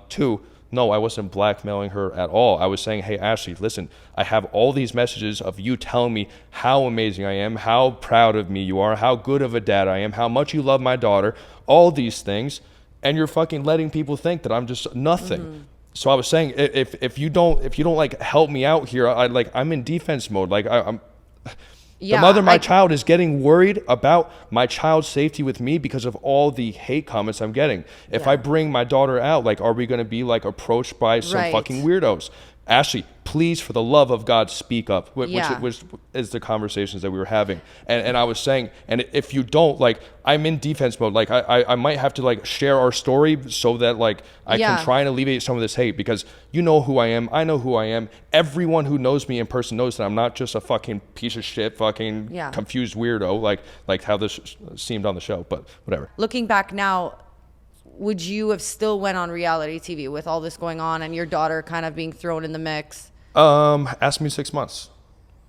Two, no, I wasn't blackmailing her at all. I was saying, hey, Ashley, listen, I have all these messages of you telling me how amazing I am, how proud of me you are, how good of a dad I am, how much you love my daughter, all these things, and you're fucking letting people think that I'm just nothing. So I was saying, if you don't like help me out here, I'm in defense mode. Like I'm. The mother of my child is getting worried about my child's safety with me because of all the hate comments I'm getting. If I bring my daughter out, like, are we going to be like approached by some fucking weirdos? Ashley, please, for the love of God, speak up, which is the conversations that we were having. And I was saying, and if you don't, like, I'm in defense mode. Like, I might have to, like, share our story so that, like, I can try and alleviate some of this hate, because you know who I am. I know who I am. Everyone who knows me in person knows that I'm not just a fucking piece of shit, fucking confused weirdo, like how this seemed on the show, but whatever. Looking back now, would you have still went on reality TV with all this going on and your daughter kind of being thrown in the mix? Ask me 6 months.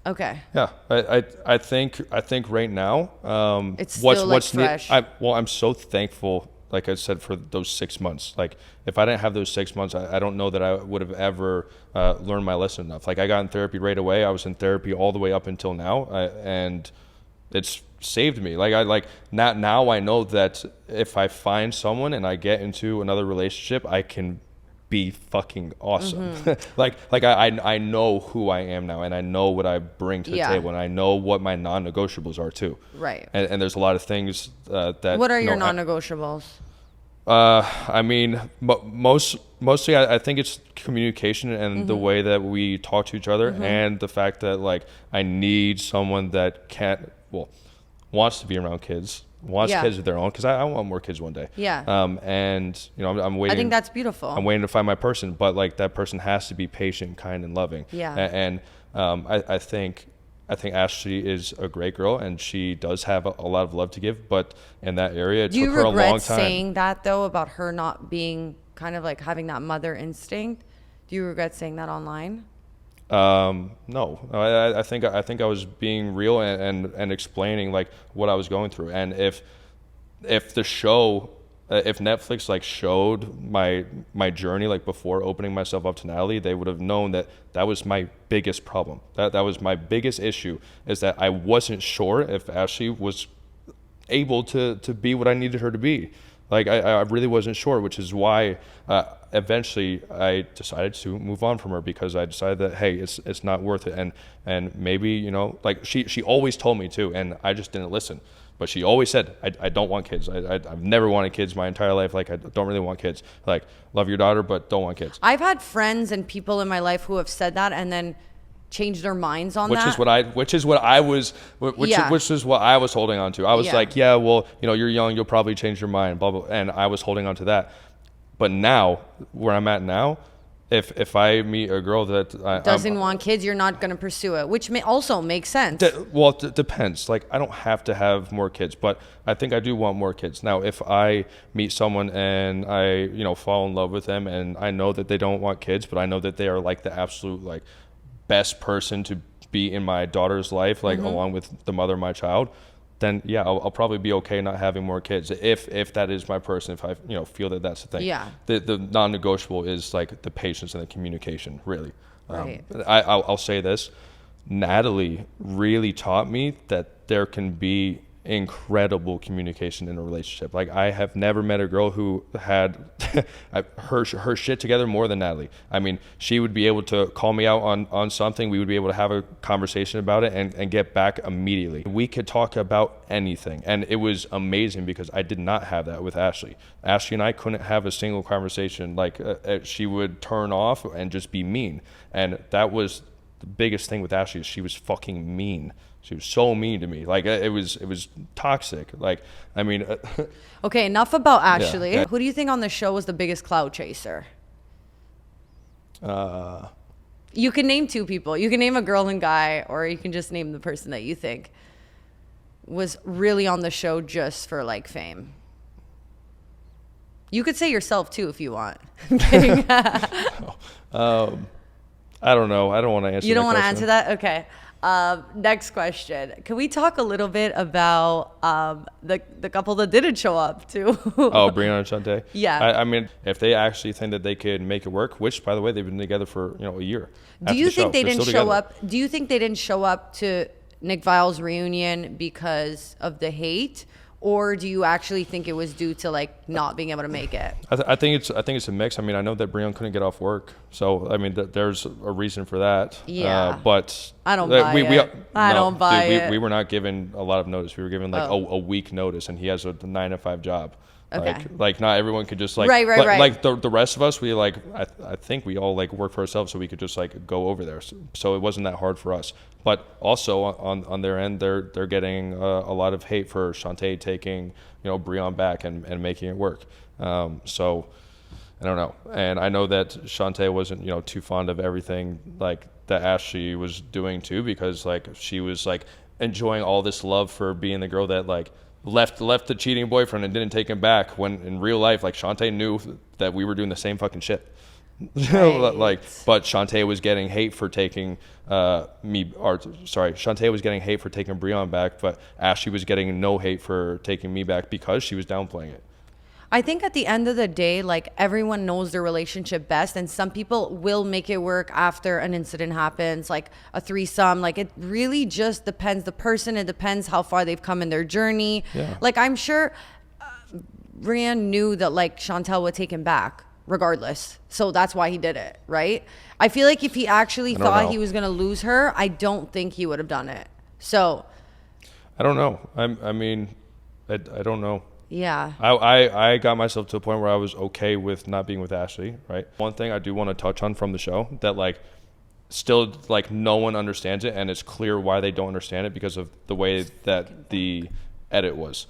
Okay. Yeah, I think right now, it's still what's fresh. I'm so thankful, like I said, for those 6 months. Like if I didn't have those 6 months, I don't know that I would have ever learned my lesson enough. Like I got in therapy right away. I was in therapy all the way up until now, and it's saved me. Now I know that if I find someone and I get into another relationship, I can be fucking awesome. I know who I am now, and I know what I bring to the table, and I know what my non-negotiables are too. Right. And there's a lot of things that. What are your non-negotiables? I mean, mostly I think it's communication and the way that we talk to each other, and the fact that like I need someone that wants to be around kids, wants kids of their own, because I want more kids one day. And you know, I'm waiting. I think that's beautiful. I'm waiting to find my person, but like that person has to be patient, kind, and loving. And I think Ashley is a great girl, and she does have a lot of love to give, but in that area, it took her a long time. Do you regret saying that though, about her not being kind of like having that mother instinct? Do you regret saying that online? No, I think I was being real and explaining like what I was going through. And if the show, if Netflix like showed my journey like before opening myself up to Natalie, they would have known that was my biggest problem. That was my biggest issue, is that I wasn't sure if Ashley was able to be what I needed her to be. Like I really wasn't sure, which is why eventually I decided to move on from her, because I decided that, hey, it's not worth it. And maybe, you know, like she always told me to, and I just didn't listen. But she always said, I don't want kids. I've never wanted kids my entire life. Like I don't really want kids. Like love your daughter, but don't want kids. I've had friends and people in my life who have said that and then change their minds on which that. Which is what I was holding on to. I was like, yeah, well, you know, you're young, you'll probably change your mind, blah, blah, and I was holding on to that. But now, where I'm at now, if I meet a girl that doesn't want kids, you're not going to pursue it, which also makes sense. It depends. Like, I don't have to have more kids, but I think I do want more kids. Now, if I meet someone and I, you know, fall in love with them, and I know that they don't want kids, but I know that they are like the absolute like best person to be in my daughter's life, like along with the mother of my child, then yeah, I'll probably be okay not having more kids if that is my person, if I, you know, feel that that's the thing. Yeah. The non-negotiable is like the patience and the communication, really. Right. I'll say this, Natalie really taught me that there can be incredible communication in a relationship. Like, I have never met a girl who had her shit together more than Natalie. I mean, she would be able to call me out on something. We would be able to have a conversation about it and get back immediately. We could talk about anything. And it was amazing because I did not have that with Ashley. Ashley and I couldn't have a single conversation. Like, she would turn off and just be mean. And that was the biggest thing with Ashley, is she was fucking mean. She was so mean to me. Like, it was toxic. Like, I mean. Okay, enough about Ashley. Yeah. Who do you think on the show was the biggest clout chaser? You can name two people. You can name a girl and guy, or you can just name the person that you think was really on the show just for, like, fame. You could say yourself, too, if you want. I'm kidding. I don't know. I don't want to answer that. You don't want to question. answer that? Okay. Next question. Can we talk a little bit about the couple that didn't show up too? Oh, Brianna and Shantae? Yeah. I mean, if they actually think that they could make it work, which, by the way, they've been together for, a year. Do you think they didn't show up? Do you think they didn't show up to Nick Viall's reunion because of the hate? Or do you actually think it was due to, like, not being able to make it? I think it's a mix. I mean, I know that Brianna couldn't get off work, so I mean, there's a reason for that. Yeah. But I don't buy it. I don't buy it. We were not given a lot of notice. We were given like a week notice, and he has a 9-to-5 job. Okay. Like not everyone could just like right. Like the rest of us, we like I think we all like work for ourselves, so we could just like go over there. So it wasn't that hard for us. But also on their end, they're getting a lot of hate for Shantae taking Brianna back and making it work. So I don't know. And I know that Shantae wasn't too fond of everything like that Ashley was doing too, because like she was like enjoying all this love for being the girl that like left the cheating boyfriend and didn't take him back, when in real life, like, Shantae knew that we were doing the same fucking shit. Like, but Shantae was getting hate for taking Shantae was getting hate for taking Brianna back, but Ashley was getting no hate for taking me back because she was downplaying it. I think at the end of the day, like, everyone knows their relationship best, and some people will make it work after an incident happens, like a threesome. Like, it really just depends the person. It depends how far they've come in their journey. Yeah. Like, I'm sure Brianna knew that, like, Chantel would take him back regardless. So that's why he did it, right? I feel like if he actually thought he was going to lose her, I don't think he would have done it. So I don't know. I mean, I don't know. Yeah. I got myself to a point where I was okay with not being with Ashley, right? One thing I do want to touch on from the show that, like, still, like, no one understands it, and it's clear why they don't understand it because of the way that the edit was.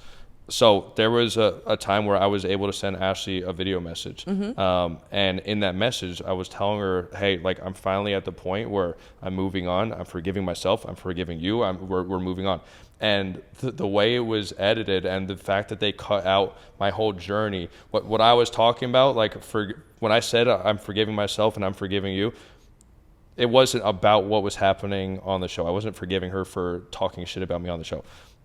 So there was a time where I was able to send Ashley a video message. Mm-hmm. And in that message, I was telling her, hey, like, I'm finally at the point where I'm moving on. I'm forgiving myself. I'm forgiving you. We're moving on. And the way it was edited and the fact that they cut out my whole journey, what I was talking about, like, when I said I'm forgiving myself and I'm forgiving you, it wasn't about what was happening on the show. I wasn't forgiving her for talking shit about me on the show.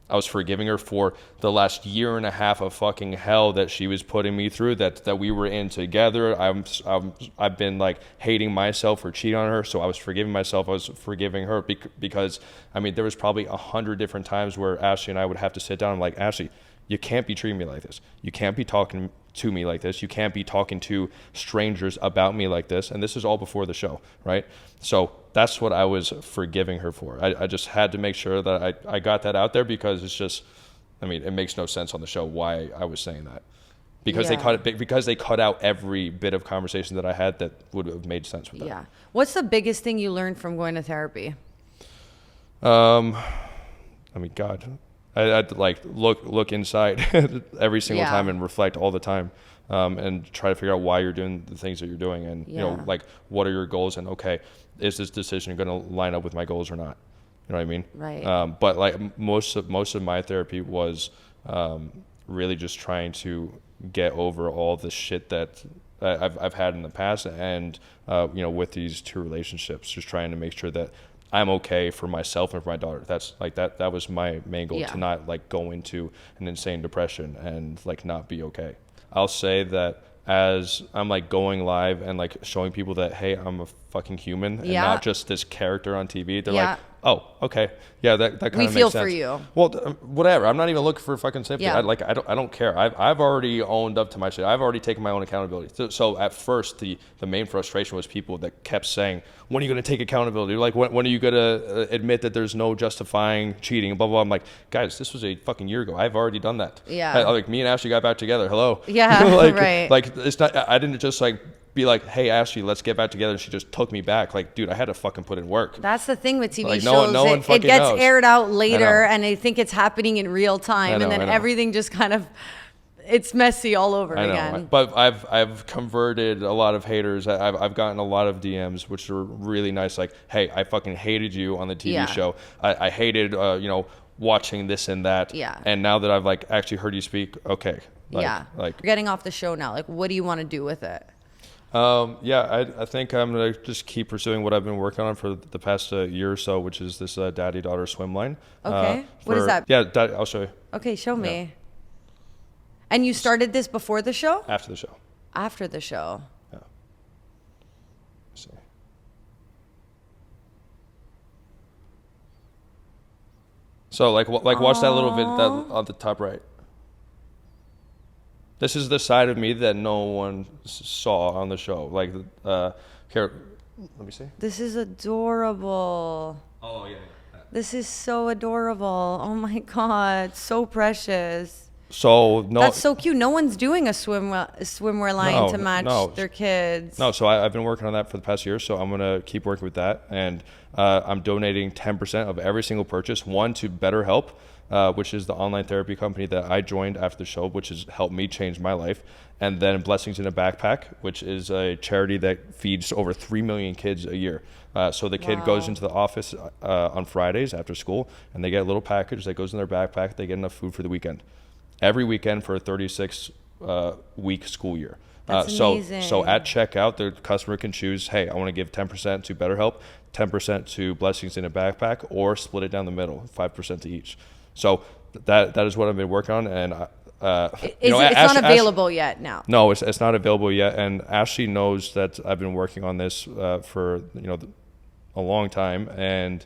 I was forgiving her for the last year and a half of fucking hell that she was putting me through, that we were in together. I've been like hating myself for cheating on her, so I was forgiving myself. I was forgiving her because I mean, there was probably 100 different times where Ashley and I would have to sit down and like, Ashley, you can't be treating me like this. You can't be talking to me like this. You can't be talking to strangers about me like this. And this is all before the show, right? So that's what I was forgiving her for. I just had to make sure that I got that out there, because it's just, I mean, it makes no sense on the show why I was saying that. Because they cut out every bit of conversation that I had that would have made sense with that. Yeah. What's the biggest thing you learned from going to therapy? I mean, God, I'd like look inside every single time and reflect all the time, and try to figure out why you're doing the things that you're doing, and like, what are your goals, and okay, is this decision going to line up with my goals or not? You know what I mean? Right. But like most of my therapy was really just trying to get over all the shit that I've had in the past, and with these two relationships, just trying to make sure that I'm okay for myself and for my daughter. That's like that was my main goal, to not like go into an insane depression and like not be okay. I'll say that as I'm like going live and like showing people that, hey, I'm a fucking human and not just this character on TV. They're like, oh, okay, yeah, that kind of We makes feel sense. for you. Well, whatever. I'm not even looking for fucking sympathy. Yeah. I don't care. I've already owned up to my shit. I've already taken my own accountability. So at first, the main frustration was people that kept saying, when are you going to take accountability? Like, when are you going to admit that there's no justifying cheating, blah, blah, blah. I'm like, guys, this was a fucking year ago. I've already done that. Yeah. Like, me and Ashley got back together. Hello. Yeah, like, right. Like, it's not, I didn't just like be like, hey, Ashley, let's get back together. And she just took me back. Like, dude, I had to fucking put in work. That's the thing with TV Like, shows. no one It fucking gets knows. aired out later, I know. and they think it's happening in real time, I and know, then I know. everything just kind of, it's messy all over I know, again. but I've converted a lot of haters. I've gotten a lot of DMs, which are really nice. Like, hey, I fucking hated you on the TV Yeah. show. I hated, watching this and that. Yeah. And now that I've like actually heard you speak, okay. Like, Yeah. Like, We're getting off the show now. Like, what do you want to do with it? I think I'm gonna just keep pursuing what I've been working on for the past year or so, which is this daddy-daughter swim line. Okay. What is that? Yeah, I'll show you Okay, show me. And you started this before the show? after the show. After the show. Yeah. Let's see. So like watch that little bit that on the top right. This is the side of me that no one saw on the show. Like, here, let me see. This is adorable. Oh yeah. This is so adorable. Oh my God. So precious. So no. That's so cute. No one's doing a swimwear line No, to match no. their kids. No, so I've been working on that for the past year, so I'm going to keep working with that. And I'm donating 10% of every single purchase, one to BetterHelp, which is the online therapy company that I joined after the show, which has helped me change my life. And then Blessings in a Backpack, which is a charity that feeds over 3 million kids a year. So the kid goes into the office on Fridays after school, and they get a little package that goes in their backpack. They get enough food for the weekend. Every weekend for a 36-week school year. That's so amazing. at checkout, the customer can choose, hey, I want to give 10% to BetterHelp, 10% to Blessings in a Backpack, or split it down the middle, 5% to each. So that is what I've been working on. And It's not available yet now. No, it's not available yet. And Ashley knows that I've been working on this for a long time. And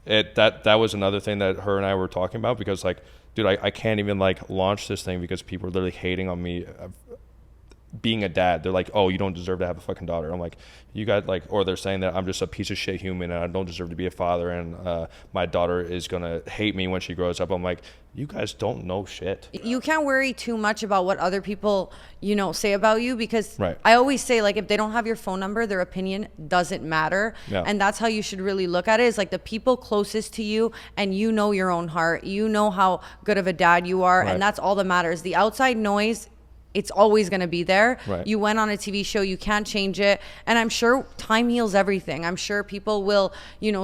that was another thing that her and I were talking about, because like, dude, I can't even like launch this thing because people are literally hating on me being a dad. They're like, oh, you don't deserve to have a fucking daughter. I'm like, you got like, or they're saying that I'm just a piece of shit human and I don't deserve to be a father, and my daughter is gonna hate me when she grows up. I'm like, you guys don't know shit. You can't worry too much about what other people, say about you, because Right. I always say, like, if they don't have your phone number, their opinion doesn't matter. Yeah. And that's how you should really look at it, is like the people closest to you, and you know your own heart. You know how good of a dad you are, Right. and that's all that matters. The outside noise, it's always going to be there. Right. You went on a TV show, you can't change it. And I'm sure time heals everything. I'm sure people will,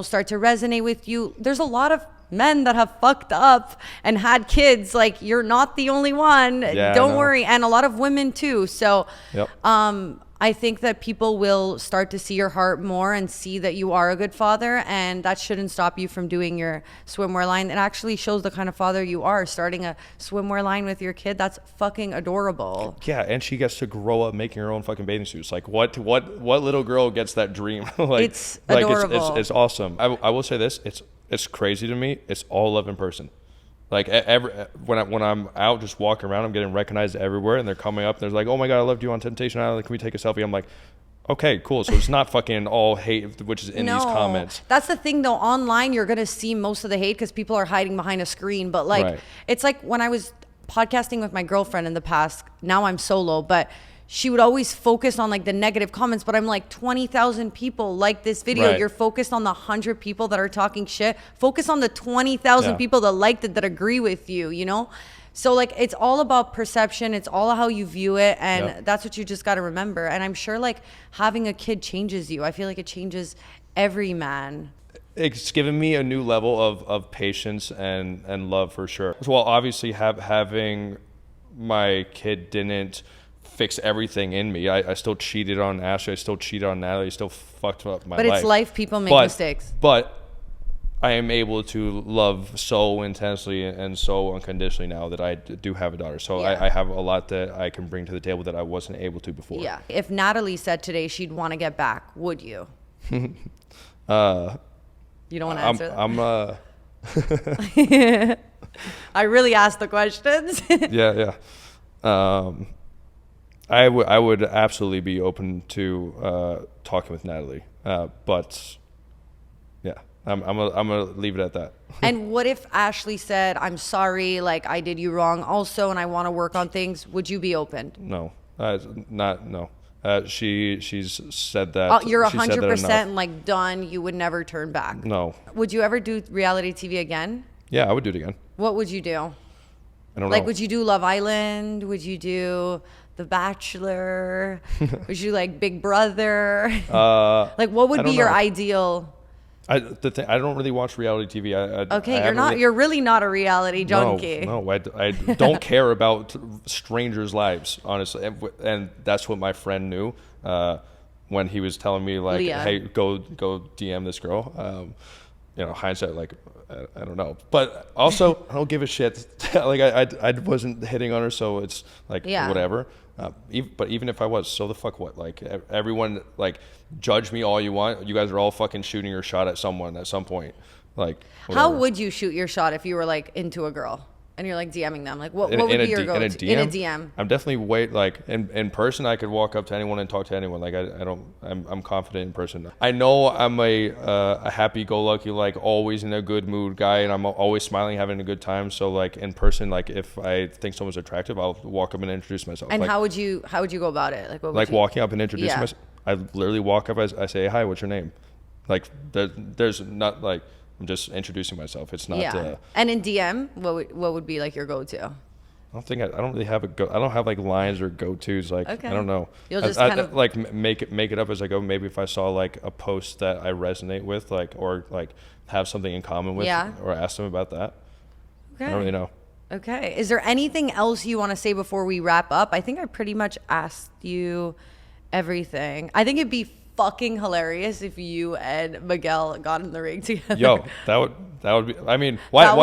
start to resonate with you. There's a lot of men that have fucked up and had kids. Like, you're not the only one. Yeah, Don't I know. worry. And a lot of women too. So, Yep. I think that people will start to see your heart more and see that you are a good father, and that shouldn't stop you from doing your swimwear line. It actually shows the kind of father you are, starting a swimwear line with your kid. That's fucking adorable. Yeah, and she gets to grow up making her own fucking bathing suits. Like, what little girl gets that dream? Like, It's adorable. It's awesome. I will say this: it's crazy to me. It's all love in person. Like, when I'm out just walking around, I'm getting recognized everywhere, and they're coming up. And they're like, "Oh my God, I loved you on Temptation Island. Can we take a selfie?" I'm like, "Okay, cool." So it's not fucking all hate, which is in these comments. That's the thing, though. Online, you're gonna see most of the hate because people are hiding behind a screen. But like, Right. It's like when I was podcasting with my girlfriend in the past. Now I'm solo, but she would always focus on like the negative comments. But I'm like, 20,000 people like this video. Right. You're focused on the 100 people that are talking shit. Focus on the 20,000 Yeah. people that liked it, that agree with you. So like, it's all about perception. It's all how you view it, and Yep. that's what you just got to remember. And I'm sure like having a kid changes you. I feel like it changes every man. It's given me a new level of patience and love, for sure. Well, obviously having my kid didn't fix everything in me. I still cheated on Ashley. I still cheated on Natalie. I still fucked up my life. But it's life. People make mistakes. But I am able to love so intensely and so unconditionally now that I do have a daughter. So Yeah. I have a lot that I can bring to the table that I wasn't able to before. Yeah. If Natalie said today she'd want to get back, would you? You don't want to answer that? I really asked the questions. Yeah. I would absolutely be open to talking with Natalie, but yeah, I'm gonna leave it at that. And what if Ashley said, "I'm sorry, like I did you wrong, also, and I want to work on things"? Would you be open? No, no. She's said that. You're she said that 100% enough. like done. You would never turn back. No. Would you ever do reality TV again? Yeah, I would do it again. What would you do? I don't know. Like, would you do Love Island? Would you do The Bachelor? Would you like Big Brother? Like, what would be your ideal? I don't really watch reality TV. Okay, you're really not a reality junkie. No, I don't care about strangers' lives, honestly, and that's what my friend knew when he was telling me like, Leah. hey, go DM this girl. Hindsight, like I don't know, but also I don't give a shit. Like I wasn't hitting on her, so it's like whatever. But even if I was, so the fuck what? Like everyone, like judge me all you want. You guys are all fucking shooting your shot at someone at some point. Like whatever. How would you shoot your shot if you were like into a girl and you're like DMing them? Like what would be your go-to? In a DM? I'm definitely like in person. I could walk up to anyone and talk to anyone. Like I'm confident in person. I know I'm a happy-go-lucky, like always in a good mood guy, and I'm always smiling, having a good time. So like in person, like if I think someone's attractive, I'll walk up and introduce myself. And like, how would you go about it? Like what? Like walking up and introducing myself. I literally walk up. I say, hi, what's your name? Like there's not like. I'm just introducing myself. It's not. Yeah. And in DM, what would be like your go-to? I don't really have I don't have like lines or go-tos. Like okay. I don't know. You'll just kind of like make it up as I go. Maybe if I saw like a post that I resonate with, like or like have something in common with, or ask them about that. Okay. I don't really know. Okay. Is there anything else you want to say before we wrap up? I think I pretty much asked you everything. I think it'd be fucking hilarious if you and Miguel got in the ring together. Yo, that would be. I mean, why?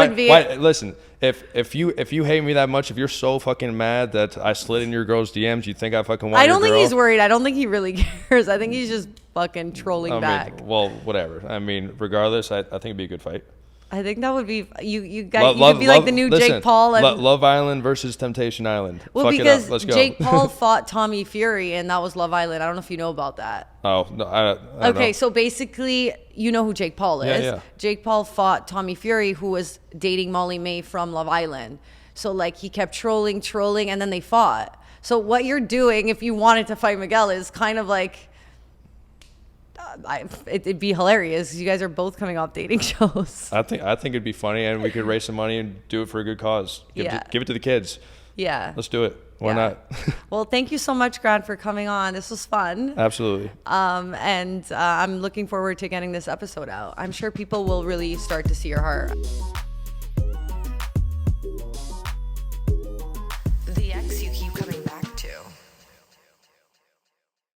Listen, if you hate me that much, if you're so fucking mad that I slid in your girl's DMs, you think I fucking want? I don't think he's worried. I don't think he really cares. I think he's just fucking trolling back. Well, whatever. I mean, regardless, I think it'd be a good fight. I think that would be you guys. You could be like the new Jake Paul and Love Island versus Temptation Island. Well, Fuck because it up. Let's go. Jake Paul fought Tommy Fury, and that was Love Island. I don't know if you know about that. Oh no, I don't know. So basically, you know who Jake Paul is. Yeah. Jake Paul fought Tommy Fury, who was dating Molly May from Love Island. So like he kept trolling, and then they fought. So what you're doing, if you wanted to fight Miguel, is kind of like. It'd be hilarious. You guys are both coming off dating shows. I think it'd be funny, and we could raise some money and do it for a good cause. Give it to the kids. Yeah. Let's do it. Why not? Well, thank you so much, Grant, for coming on. This was fun. Absolutely. And I'm looking forward to getting this episode out. I'm sure people will really start to see your heart.